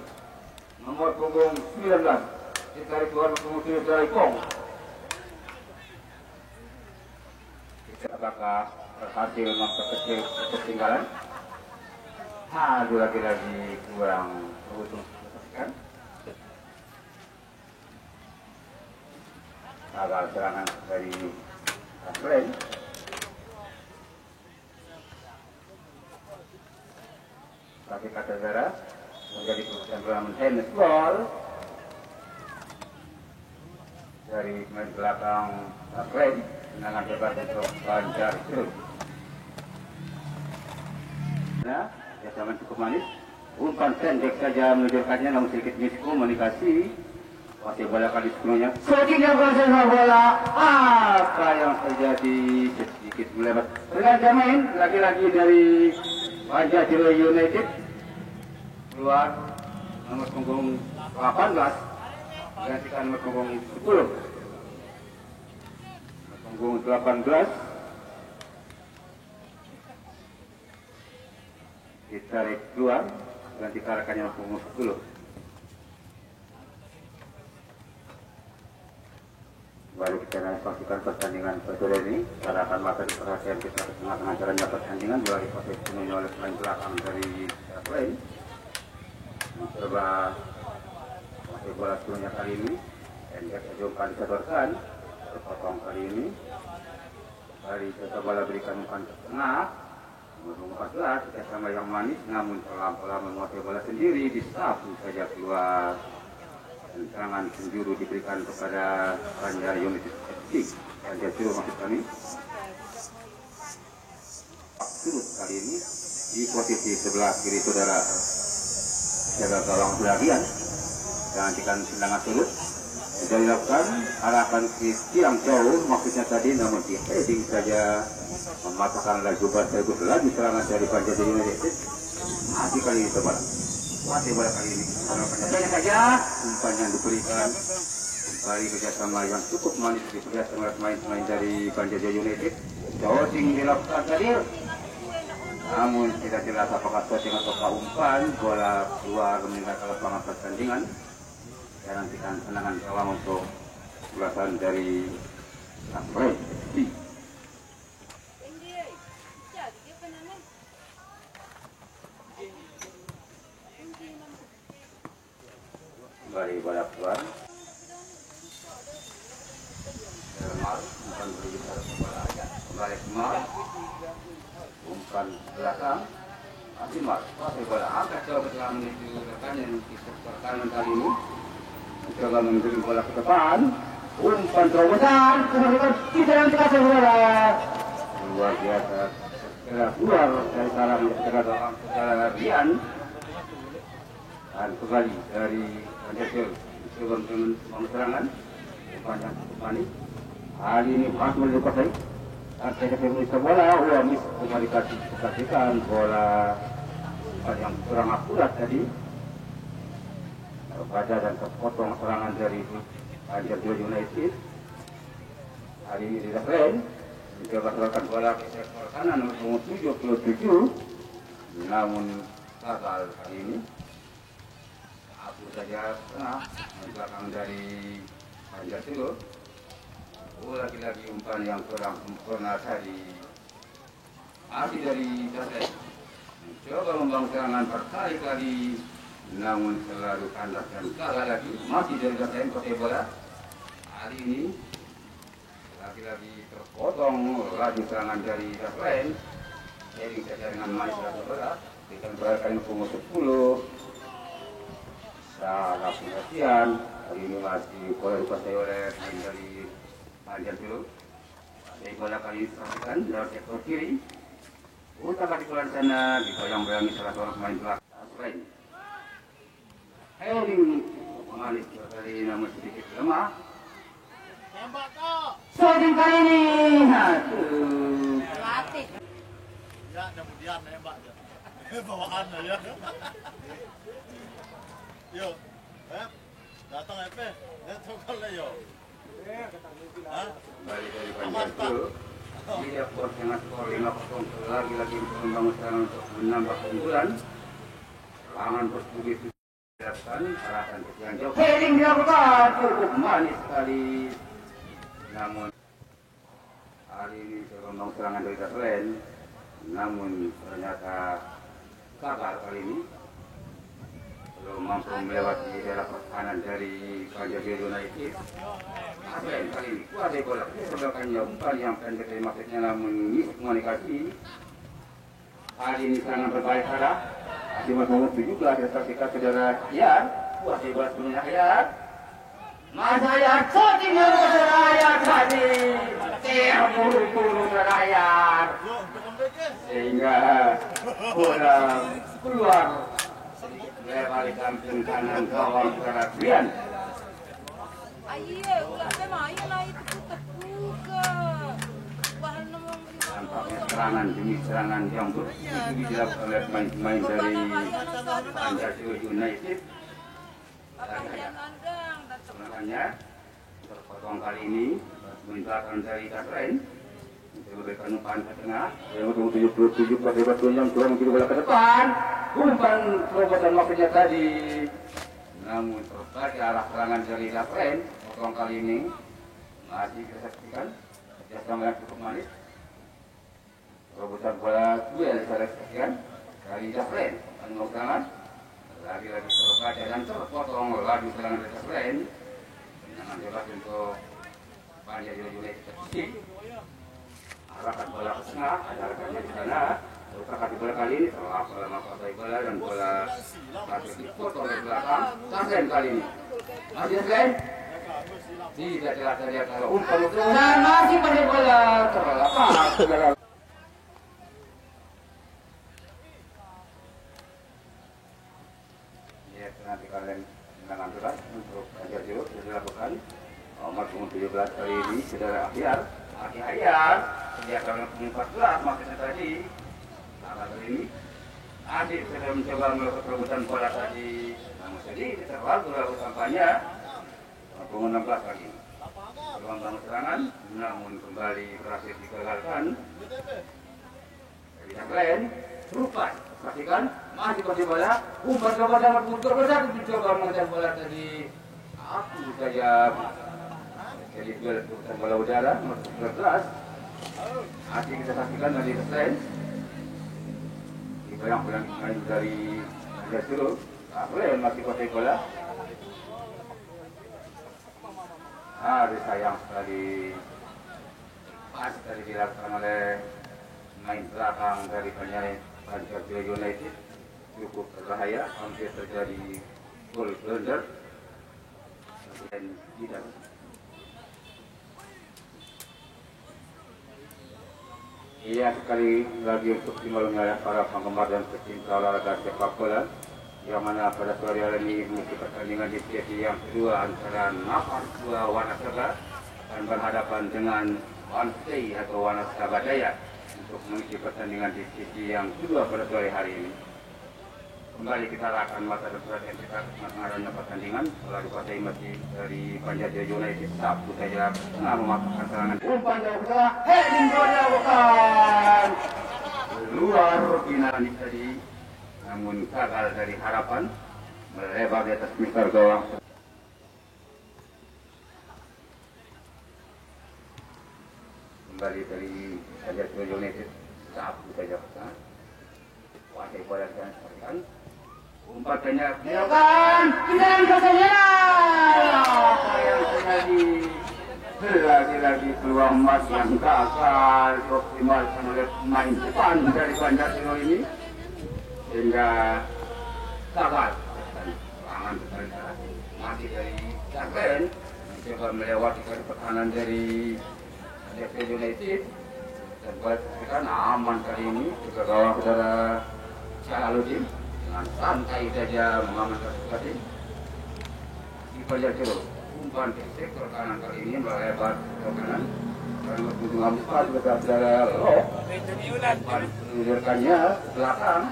Nomor punggung 19. Ditarik keluar punggung saudara Ipong. Apakah berhasil memperkecil ketinggalan? Aduh, lagi-lagi kurang beruntung kan? Gagal serangan dari Daslen. Tapi kata saudara menjadi keputusan turnamen tenis ball dari pemain belakang Daslen. Tendangan bebas untuk Banjar Jeruk. Nah, ya cukup manis. Umpan pendek saja menunjukkannya, namun sedikit miskomunikasi. Masih bola kali sebelumnya. Sedikitnya bersama bola. Apa yang terjadi? Sedikit melebat. Dengan main lagi-lagi dari Banjar Jeruk United. Keluar nomor punggung 18. Gantikan nomor punggung 10. Punggung 18 ditarik keluar dan ditarakannya punggung 10. Baru kita saksikan pertandingan pada ini. Kita akan mata di perhatian kita ke tengah-tengah jalannya pertandingan mulai proses penuhnya oleh pemain belakang dari Daslen. Mencoba masih bola sebelumnya kali ini dan dia coba disedorkan. Terpotong kali ini. Kali kita bola berikan umpan ke tengah. Nomor 14 kita sama yang manis, namun pelan-pelan menguasai bola sendiri, disapu saja keluar. Dan serangan penjuru diberikan kepada Banjar United FC. Banjar Jeruk maksud kami. Surut kali ini di posisi sebelah kiri saudara jaga gawang belakang. Gantikan tendangan surut. Sudah dilakukan arahkan ke tiang jauh, maksudnya tadi, namun di heading saja mematahkan laju bagus lagi serangan dari Banjar United. Masih kali ini coba, masih bola kali ini banyak saja umpan yang diberikan kembali kerjasama yang cukup manis diperlihatkan oleh pemain-pemain dari Banjar United. Shooting dilakukan tadi, namun tidak jelas apakah shooting atau umpan. Bola keluar meninggalkan lapangan pertandingan. Dan nantikan tendangan gawang untuk ulasan dari Daslen. Kembali bola keluar. Kemal, umpan berbicara bola aja. Kembali Kemal. Umpan belakang. Kemal, masih bola angkat coba setelah menuju rekan yang disertakan kali ini. mencoba mengirim bola ke depan. Umpan terobosan, kemudian kita yang dikasih bola. Luar biasa. Keluar dari sarang dalam Rian. Dan kembali dari Panjashir sebelum dengan serangan. Umpan yang cukup manis. Kali ini pas menikuasai. Artinya pemirsa bola, Wamis kembali kasihkan bola yang kurang akurat tadi. Terbaca dan terpotong serangan dari Panjashir United. Hari ini tidak keren. Mencoba serahkan bola ke sektor kanan nomor 77, namun gagal kali ini. Aku saja tengah belakang dari Panjashir. Lagi-lagi umpan yang kurang sempurna tadi. Masih dari Dasai. Coba membangun serangan berkali-kali, namun selalu kandas dan kalah lagi. Masih dari Dasai pakai bola. Hari ini lagi-lagi terpotong laju serangan dari Dasai. Jadi saja dengan manis dan bola. Kita berkali nomor 10. Salah perhatian. Hari ini masih bola dikuasai oleh dari Panjashir. Dari bola kali diserahkan dari sektor kiri. Utama di bola sana digoyang-goyangi salah seorang pemain belakang. Heading manis kali namun sedikit lemah. Tembak kok. Shooting kali ini. Aduh. Latih. Ya, kemudian nembak ya. Bawaan ya. Yo. Datang EP. Datang kali yo. Kembali dari Panjashir. Dia dengan skor 5-0 lagi-lagi membangun serangan untuk menambah keunggulan. Serangan bertubi dilakukan arahkan ke yang jauh. Heading dilakukan cukup manis sekali. Namun hari ini membangun serangan dari Daslen, namun ternyata gagal kali ini. Belum mampu melewati daerah pertahanan dari Panjashir United. Aben kali ini kuasai bola. Sebelah umpan yang pendek dari maksudnya namun miss komunikasi. Kali ini serangan berbalik arah. Masih nomor 17 disaksikan saudara Yar. Kuasai bola sebelumnya Yar. Mas Yar shooting saudara Yar tadi. Terburu-buru saudara Yar. Sehingga bola keluar. Balik kampung kanan gawang saudara Rian. Iya, udah memang ayo lah itu terbuka. Bahan nomor Tampaknya serangan demi serangan yang begitu dilakukan oleh pemain-pemain dari Panjashir United. Sebenarnya terpotong kali ini meninggalkan dari Dasren. Memberikan umpan ke tengah. Yang untuk 77 pada batu yang kurang mungkin bola ke depan. Umpan terobosan maksudnya tadi. Namun terbalik arah serangan dari Dasren. Potong kali ini masih kita saksikan kerjasama yang cukup manis. Terobosan bola duel kita saksikan dari Dasren. Menunggu serangan lagi-lagi terbaca dan terpotong laju serangan dari Dasren. Dengan bebas untuk Panjashir United terkisi. Arahkan bola ke tengah, ada rekannya di sana. Usaha di bola kali ini setelah bola memakai bola dan bola masih dipotong dari belakang. Dasren kali ini masih Dasren. Tidak jelas terlihat kalau umpan dan masih pada bola terlepas. Ya, nanti kalian dengan berat untuk Panjashir sudah dilakukan. Nomor 17 kali ini saudara Ahyar. Ahyar sejak tahun 2014 maksudnya tadi. Nah, kali ini Adik sudah mencoba melakukan perebutan bola tadi. Namun sedikit terlalu lalu kampanye. 16 lagi. Peluang bangun serangan, namun kembali berhasil digagalkan. Dari yang lain, lupa. Pastikan masih kasih bola. Umpan coba dapat mundur besar. Dicoba mengejar bola tadi. Aku saja. Jadi bukan bola udara, nomor 11. Masih kita saksikan dari Dasren. Digoyang-goyang main dari Panjashir. Dasren masih kasih bola. Sayang sekali pas tadi dilakukan oleh main belakang dari Panjashir United cukup berbahaya, hampir terjadi gol blunder. dan tidak. Iya, sekali lagi untuk dimulai para penggemar dan pecinta olahraga sepak bola, yang mana pada sore hari ini mengikuti pertandingan di sesi yang kedua antara Nafas 2 Wanasaba akan berhadapan dengan Wansei atau Wanasaba Daya untuk mengisi pertandingan di sesi yang kedua pada sore hari ini. Kembali kita akan masa perhatian kita mengarahnya pertandingan setelah dikuasai masih dari Banjarjaya United Sabtu saja tengah memasukkan serangan umpan jauh ke tengah, heading golnya bukan luar final tadi, namun gagal dari harapan melebar di atas mister gawang. Kembali dari Banjarjaya United Sabtu saja kuasai bola dan serangan. Umpatannya dilakukan dan kesennya yang terjadi lagi-lagi peluang emas yang gagal dioptimalkan oleh pemain depan dari Banjarjaya ini sehingga gagal serangan besar masih dari Jarven mencoba melewati pertahanan dari Banjarjaya United dan buat aman kali ini juga gawang saudara Syalaluddin dengan santai saja mengamankan situasi di Banjarjaya. Umpan ke sektor kanan kali ini melebar ke kanan dan menghubung empat bekas saudara Loh umpan menunjukkannya ke belakang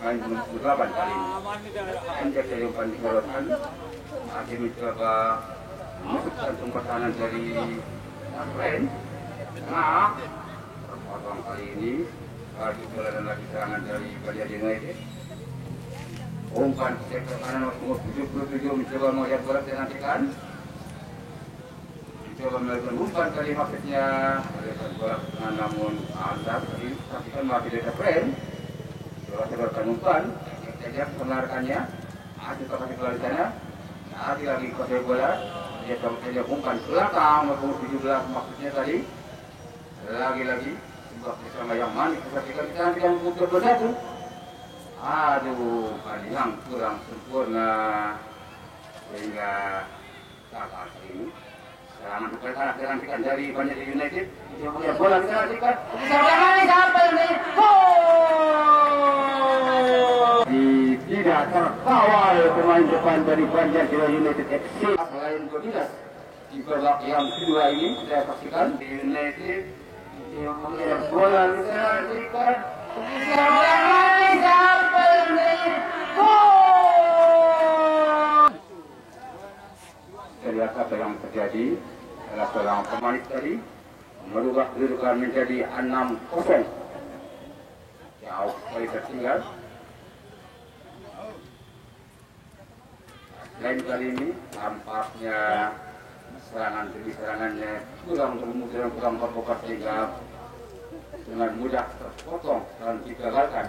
main 8 kali ini anjak dari umpan disorotkan masih mencoba memasukkan pertahanan dari Jarven. Nah terpotong kali ini lagi bola dan lagi serangan dari Banjarjaya United. Umpan sektor kanan nomor 77 mencoba melihat bola dinantikan. Mencoba melakukan umpan kali maksudnya melihat bola ke tengah namun anda disaksikan masih dari Jarven. Coba sebarkan umpan, saja penarikannya. Masih kasih bola di sana. Lagi kasih bola. Dia coba saja umpan ke belakang nomor 17 maksudnya tadi. Lagi bersama yang manis ketika kita yang muncul bersatu. Aduh, yang kurang sempurna sehingga gagal ini. Serangan bertahan dilantikan dari Banjarjaya United. Dia punya bola dilantikan. Sampai ini. Tidak terkawal pemain depan dari Banjarjaya United FC. Selain tidak di babak yang kedua ini saya saksikan United bola dilantikan sampai ini. Lihat apa yang terjadi adalah seorang pemain tadi merubah kedudukan menjadi 6-0. Jauh sekali tertinggal. Lain kali ini tampaknya serangannya kurang bermutu dan kurang berfokus sehingga dengan mudah terpotong dan digagalkan.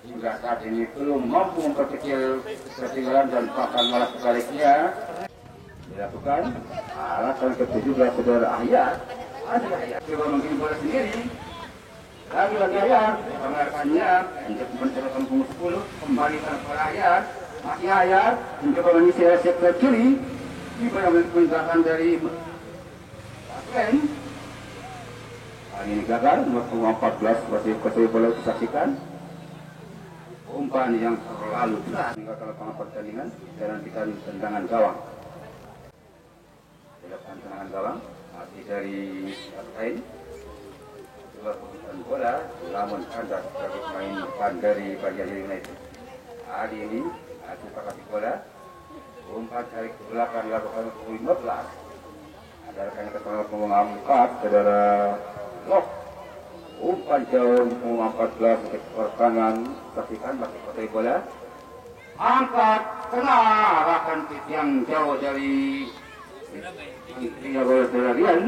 Hingga saat ini belum mampu memperkecil ketinggalan dan bahkan malah sebaliknya dilakukan. Alasan ke-17 saudara Ahyar coba mungkin bola sendiri. Lagi-lagi Ahyar mengarahkannya untuk mencetakkan punggung 10 kembali ke Ahyar. Masih Ahyar mencoba mengisi sektor kiri. Ibarat menunjukkan dari Jarven. Kali ini gagal, nomor 14 masih kuasai bola disaksikan. Umpan yang terlalu berat hingga ke lapangan pertandingan dan nantikan tendangan gawang. Dilakukan tendangan gawang masih dari Jarven. Coba keputusan bola, namun kandas sebagai pemain depan dari Banjarjaya United. Hari ini kita kasih bola. Umpan tarik ke belakang dilakukan ke 15. Ada rekan ketemu pengumum 4 saudara Loh. Umpan jauh pengumum 14 ke kanan saksikan masih kuasai bola. Angkat tengah arahkan yang jauh dari bola Rian.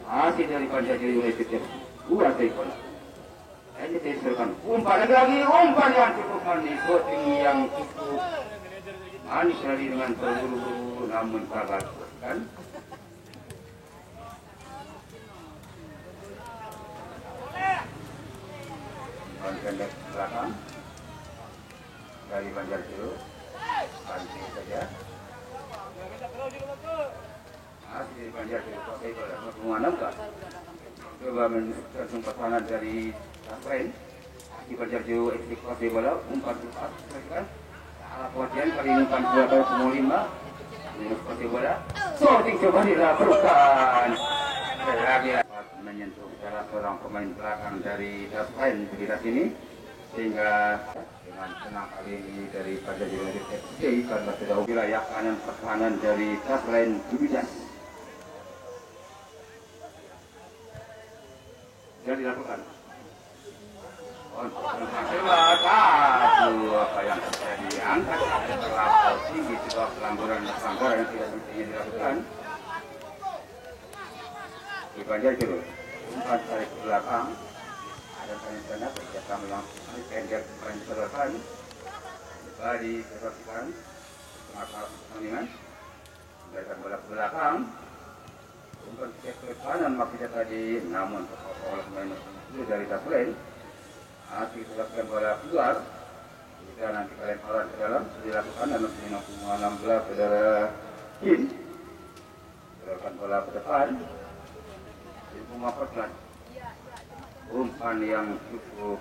Masih dari Banjarjaya United kuasai bola. Ini diserahkan umpan lagi umpan yang cukup manis, shooting yang cukup manis sekali dengan terburu-buru namun gagal kan. Pendek belakang dari Banjarjaya, banting saja dari Banjar menanamkan coba menunjukkan pertahanan dari Rafael di Banjar Jauh eksekusi bola umpan cepat kan kemudian kali ini umpan 2,5 eksekusi bola sorting coba dilakukan lagi menyentuh salah seorang pemain belakang dari Rafael di sini sehingga dengan tenang kali ini dari Banjar Jauh FC karena sudah wilayah kanan pertahanan dari Rafael Jubidas yang dilakukan. Untuk apa yang terjadi angkat terlalu tinggi sebuah pelanggaran yang tidak semestinya dilakukan. Di Banjar Jauh, umpan tarik ke belakang, ada sana kerjasama yang pendek paling diperlukan, kembali diperlukan, tengah pertandingan, memberikan bola ke belakang. Umpan ke kanan maksudnya tadi, namun oleh pemain itu dari Rafael masih dilakukan bola keluar. Jika nanti kalian lemparan ke dalam dilakukan dan masih 16 saudara Kim dilakukan bola ke depan. Umpan yang cukup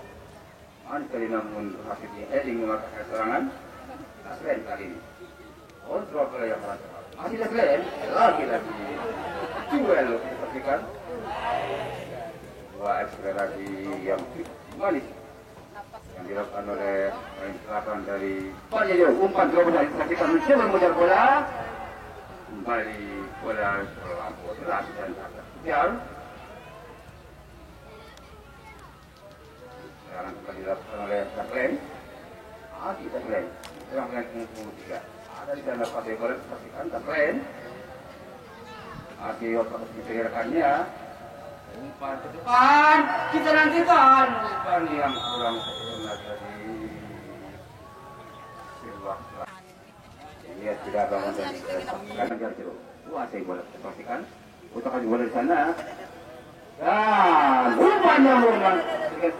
manis kali namun berhasil di heading memakai serangan Rafael kali ini. Kontrol bola yang masih Rafael lagi duel dipastikan dua akselerasi yang manis yang dilakukan oleh pemain belakang dari Banjar Jauh. Umpan coba dipastikan mencoba mengejar bola kembali bola terlampau deras dan agak kejal. Sekarang kembali dilakukan oleh Rafael Rafael serang dengan punggung 3 ada di dalam partai bola dipastikan Rafael masih otak rekannya umpan ke depan kita nantikan umpan yang kurang sempurna dari sebuah dia tidak bangun dari Banjar Jauh kuasai bola pastikan utakan bola di sana dan umpan yang murni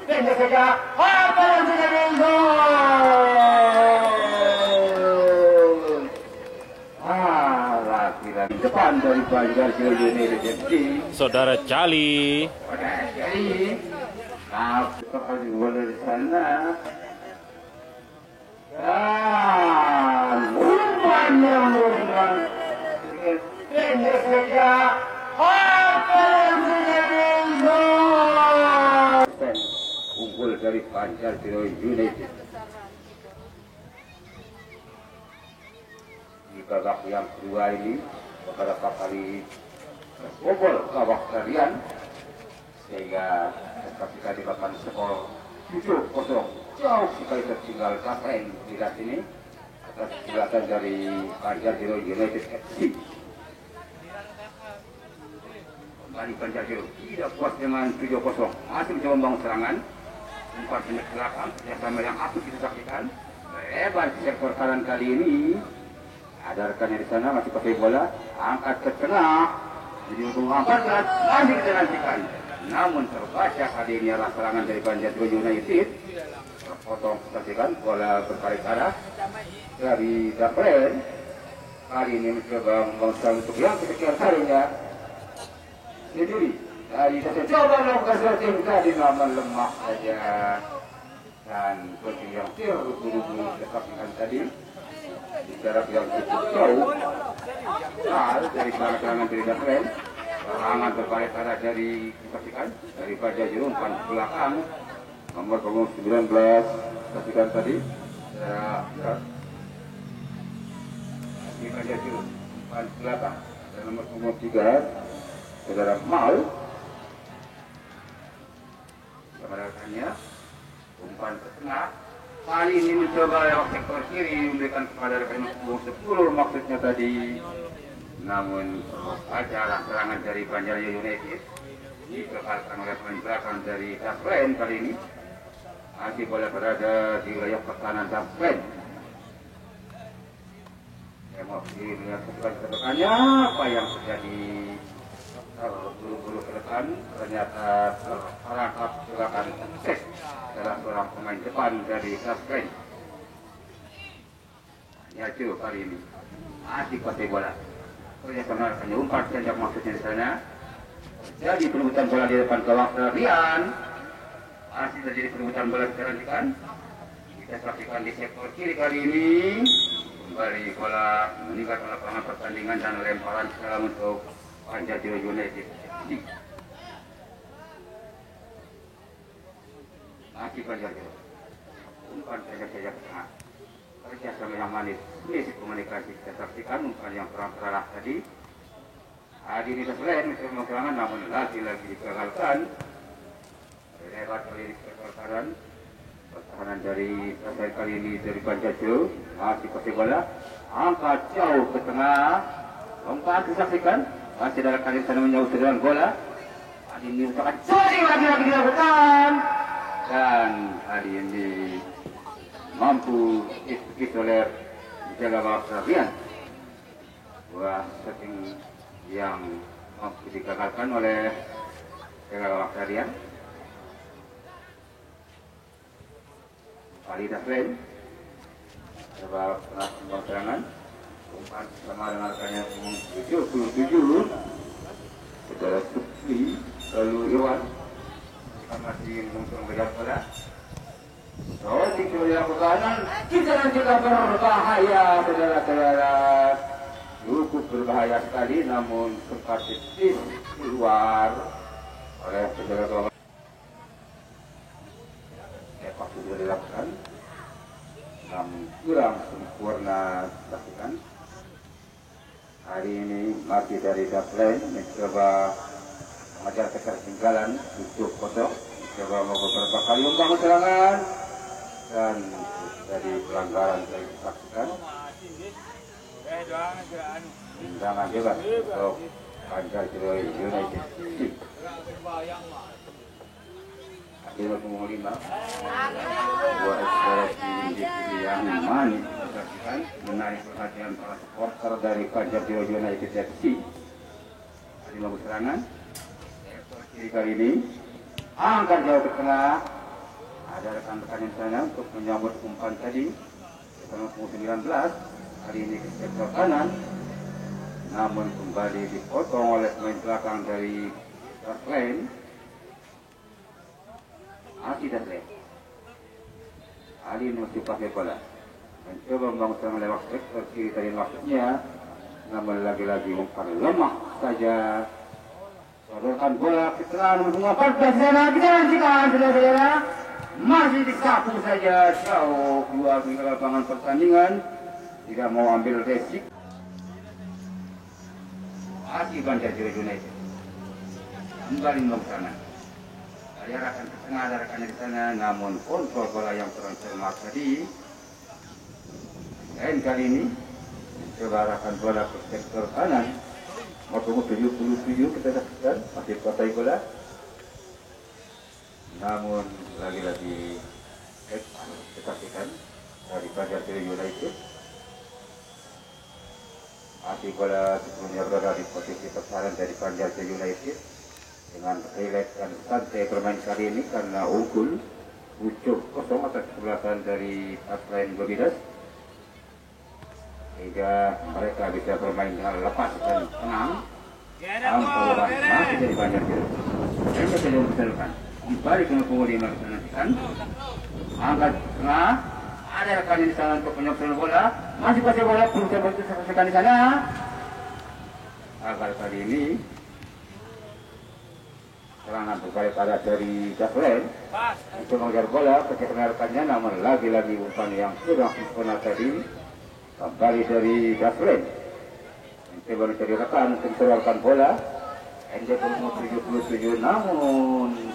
pendek saja apa yang terjadi di depan dari Banjar Jauh United FC Saudara Cali. Nah, seperti bola di sana dan umpan yang murni pendek saja apa yang terjadi unggul dari Banjar Jauh United. Di babak yang kedua ini beberapa kali bobol gawang kalian sehingga ketika dilakukan skor 7-0 jauh sekali tertinggal Rafael di sini atas silakan dari Banjar Jauh United FC. Kembali Banjar Jauh tidak puas dengan 7-0 masih mencoba membangun serangan umpan pendek belakang kerjasama yang aktif disaksikan lebar di sektor kanan kali ini. Ada rekannya di sana masih pakai bola, angkat ke tengah, jadi untuk angkat masih kita nantikan. Namun terbaca kali ini adalah serangan dari Banjar Jauh United. Terpotong saksikan bola berbalik arah dari Rafael. Kali ini mencoba membangun untuk yang kesekian kalinya. Sendiri dari saya coba melakukan setting tadi namun lemah saja dan seperti yang terburu-buru disaksikan tadi. Di jarak yang cukup jauh dari serangan dari Rafael serangan berbalik arah dari dipastikan dari Banjar Jauh umpan belakang nomor punggung 19 pastikan tadi di Banjar Jauh umpan belakang dan nomor punggung 3 saudara Mal kepada rekannya umpan ke tengah. Kali ini mencoba lewat sektor kiri memberikan kepada rekan punggung 10 maksudnya tadi. Namun acara serangan dari Banjar Jauh United dikekalkan oleh pemain belakang dari Rafael kali ini. Masih bola berada di wilayah pertahanan Rafael. Emosi melihat kedepannya apa yang terjadi buru-buru ke depan ternyata terperangkap silakan sukses dalam seorang pemain depan dari Rafael. Yaitu kali ini masih kuasai bola kerjasama rekannya umpan saja maksudnya di sana. Jadi perebutan bola di depan gawang Rian. Masih terjadi perebutan bola diperhatikan. Kita saksikan di sektor kiri kali ini. Kembali bola meninggalkan lapangan pertandingan dan lemparan salam untuk Pancasila United. Masih Pancasila. Umpan saja ke tengah. Kerjasama yang manis. Misi komunikasi kita saksikan umpan yang terang-terang tadi. Adi di Daslen mencoba serangan namun lagi-lagi digagalkan. Lewat kali ini pertahanan. Pertahanan dari Daslen kali ini dari Pancasila. Masih pasir bola. Angkat jauh ke tengah. Lompat disaksikan. Masih dalam kali sana menjauh serangan bola. Adi ini usahakan jadi lagi-lagi dilakukan. Dan Adi ini mampu dikit oleh menjaga bawah Rian. Wah, setting yang mampu digagalkan oleh menjaga bawah Rian. Kali Daslen coba melakukan serangan. Umpan sama dengan rekannya 77. Saudara Supri lalu Irwan masih menguntung bejar bola. Shooting sudah dilakukan. Kita juga berbahaya, saudara-saudara. Cukup berbahaya sekali, namun sempat ditip keluar oleh saudara-saudara. Sepak sudah dilakukan, namun kurang sempurna dilakukan. Hari ini masih dari Daslen mencoba mengajar ketertinggalan tujuh kosong. Coba mau beberapa kali membangun serangan dan dari pelanggaran saya disaksikan. Tendangan bebas untuk Pancasila United. Akhirnya punggung 5. Dua ekspresi yang manis disaksikan menarik perhatian para supporter dari Pancasila United FC. Tadi mau serangan. Kiri kali ini angkat jauh ke tengah. Ada rekan-rekan yang sana untuk menyambut umpan tadi bersama punggung 19. Kali ini ke sektor kanan, namun kembali dipotong oleh pemain belakang dari Daslen. Masih Daslen. Ali masih pakai bola, mencoba membangun serangan lewat sektor kiri tadi maksudnya, namun lagi-lagi umpan lemah saja. Sodorkan bola ke tengah semua partai sana. Kita nantikan saudara-saudara. Masih disapu saja jauh keluar dari lapangan pertandingan. Tidak mau ambil resik. Masih Pancasila United. Kembali membangun. Dari arahkan ke tengah, arahkannya di sana. Namun kontrol bola yang kurang cermat tadi. Dan kali ini coba arahkan bola ke sektor kanan. Waktu 77 kita saksikan masih kuasai bola, namun lagi-lagi kita saksikan dari Pancasila United masih bola sebelumnya berada di posisi pertahanan dari Pancasila United dengan relax dan santai bermain kali ini karena unggul 7-0 atas kesebelasan dari Daslen Gobidas. Sehingga mereka bisa bermain dengan lepas dan tenang. Masih jadi banyak gitu. Dan kita yang besarkan. Kembali ke punggung 5 kita nantikan. Angkat tengah. Ada rekan di sana untuk penyelesaian bola. Masih pasir bola belum selesaikan di sana. Agar kali ini serangan berbalik arah dari Daslen untuk mengejar bola. Ketika rekannya, namun lagi-lagi umpan yang sudah sempurna tadi. Kembali dari Daslen. Mencoba mencari rekan untuk mengeluarkan bola. NJ 77 namun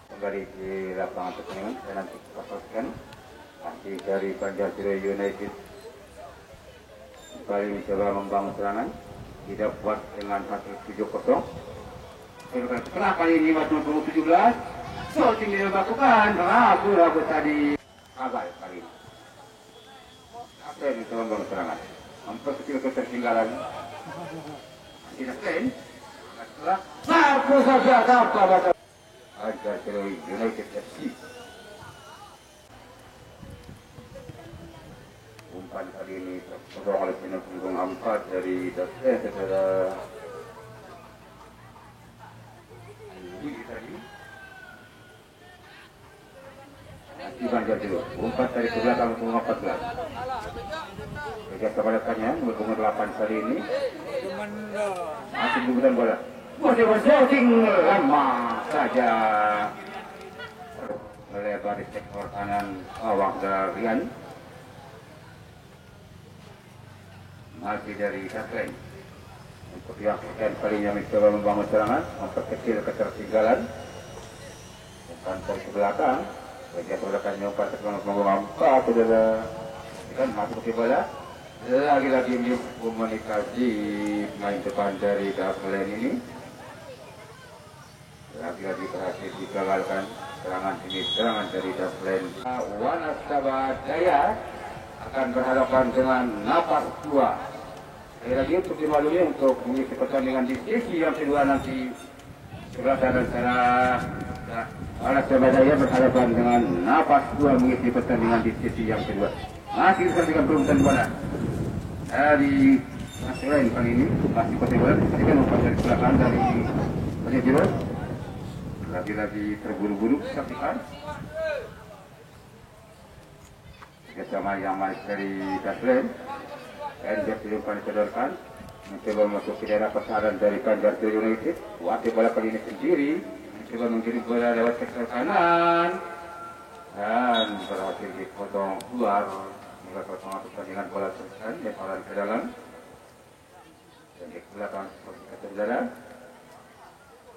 kembali di lapangan pertandingan dan nanti kita saksikan masih dari Pancasila United kembali mencoba membangun serangan, tidak puas dengan hasil 7-0. Setelah kali ini waktu 17 shooting dilakukan ragu-ragu tadi gagal kali ini. Apa yang mencoba membangun serangan memperkecil ketertinggalan tidak lain setelah satu saja dapat Pancasila United FC. umpan kali ini terpedong oleh punggung 4 dari saudara di Banjar dulu. Umpan dari ke belakang punggung 14. Kejar kebalikannya punggung 8 kali ini. Masih bukan bola. Masih berjogging lama saja. Melebar di sektor kanan awak dari masih dari Kapten. Untuk yang sekian kalinya mencoba membangun serangan, memperkecil ketertinggalan. Bukan dari ke belakang. Bagian belakangnya umpan ke punggung 4 saudara. Kan masuk ke bola. Lagi-lagi komunikasi main depan dari Kapten ini. Lagi-lagi berhasil digagalkan serangan dari Kapten. Wanasaba akan berhadapan dengan Napas 2. Sekali lagi untuk dimaklumi untuk mengisi pertandingan di sesi yang kedua nanti sebelah dan sana Wanasaba Jaya berhadapan dengan Napas 2 mengisi pertandingan di sesi yang kedua. Masih pertandingan beruntun bola dari masih lain kali ini masih pertandingan pertandingan umpan dari belakang dari Penjiro. Lagi-lagi terburu-buru saksikan bersama yang main dari Daslen. Kanjar Umpan disodorkan mencoba masuk ke daerah pertahanan dari Kanjar United. Wakil bola kali ini sendiri mencoba mengirim bola lewat sektor kanan dan berhasil dipotong keluar hingga pertandingan bola selesai lemparan ke dalam dan di belakang seperti saudara.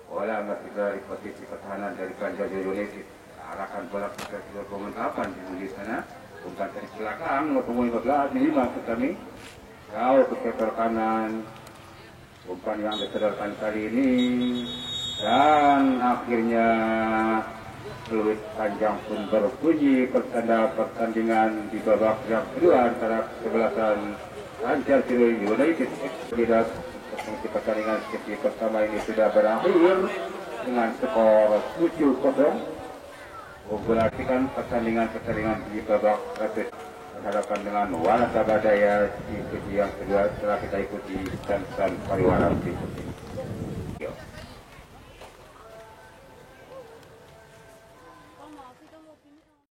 Bola masih dari posisi pertahanan dari Kanjar United. Arahkan bola ke sekitar pemain 8 di sana. Umpan dari belakang, pemain 15 ini maksud kami. Jauh ke sektor kanan. Umpan yang disodorkan kali ini. Dan akhirnya peluit panjang pun berbunyi pertanda pertandingan di babak yang kedua antara kesebelasan Kanjar United. Tidak seperti pertandingan sesi pertama ini sudah berakhir dengan skor 7-0. Memperhatikan pertandingan di babak rapid berhadapan dengan Wanasaba Jaya di sesi yang kedua setelah kita ikuti dan pariwara berikut ini.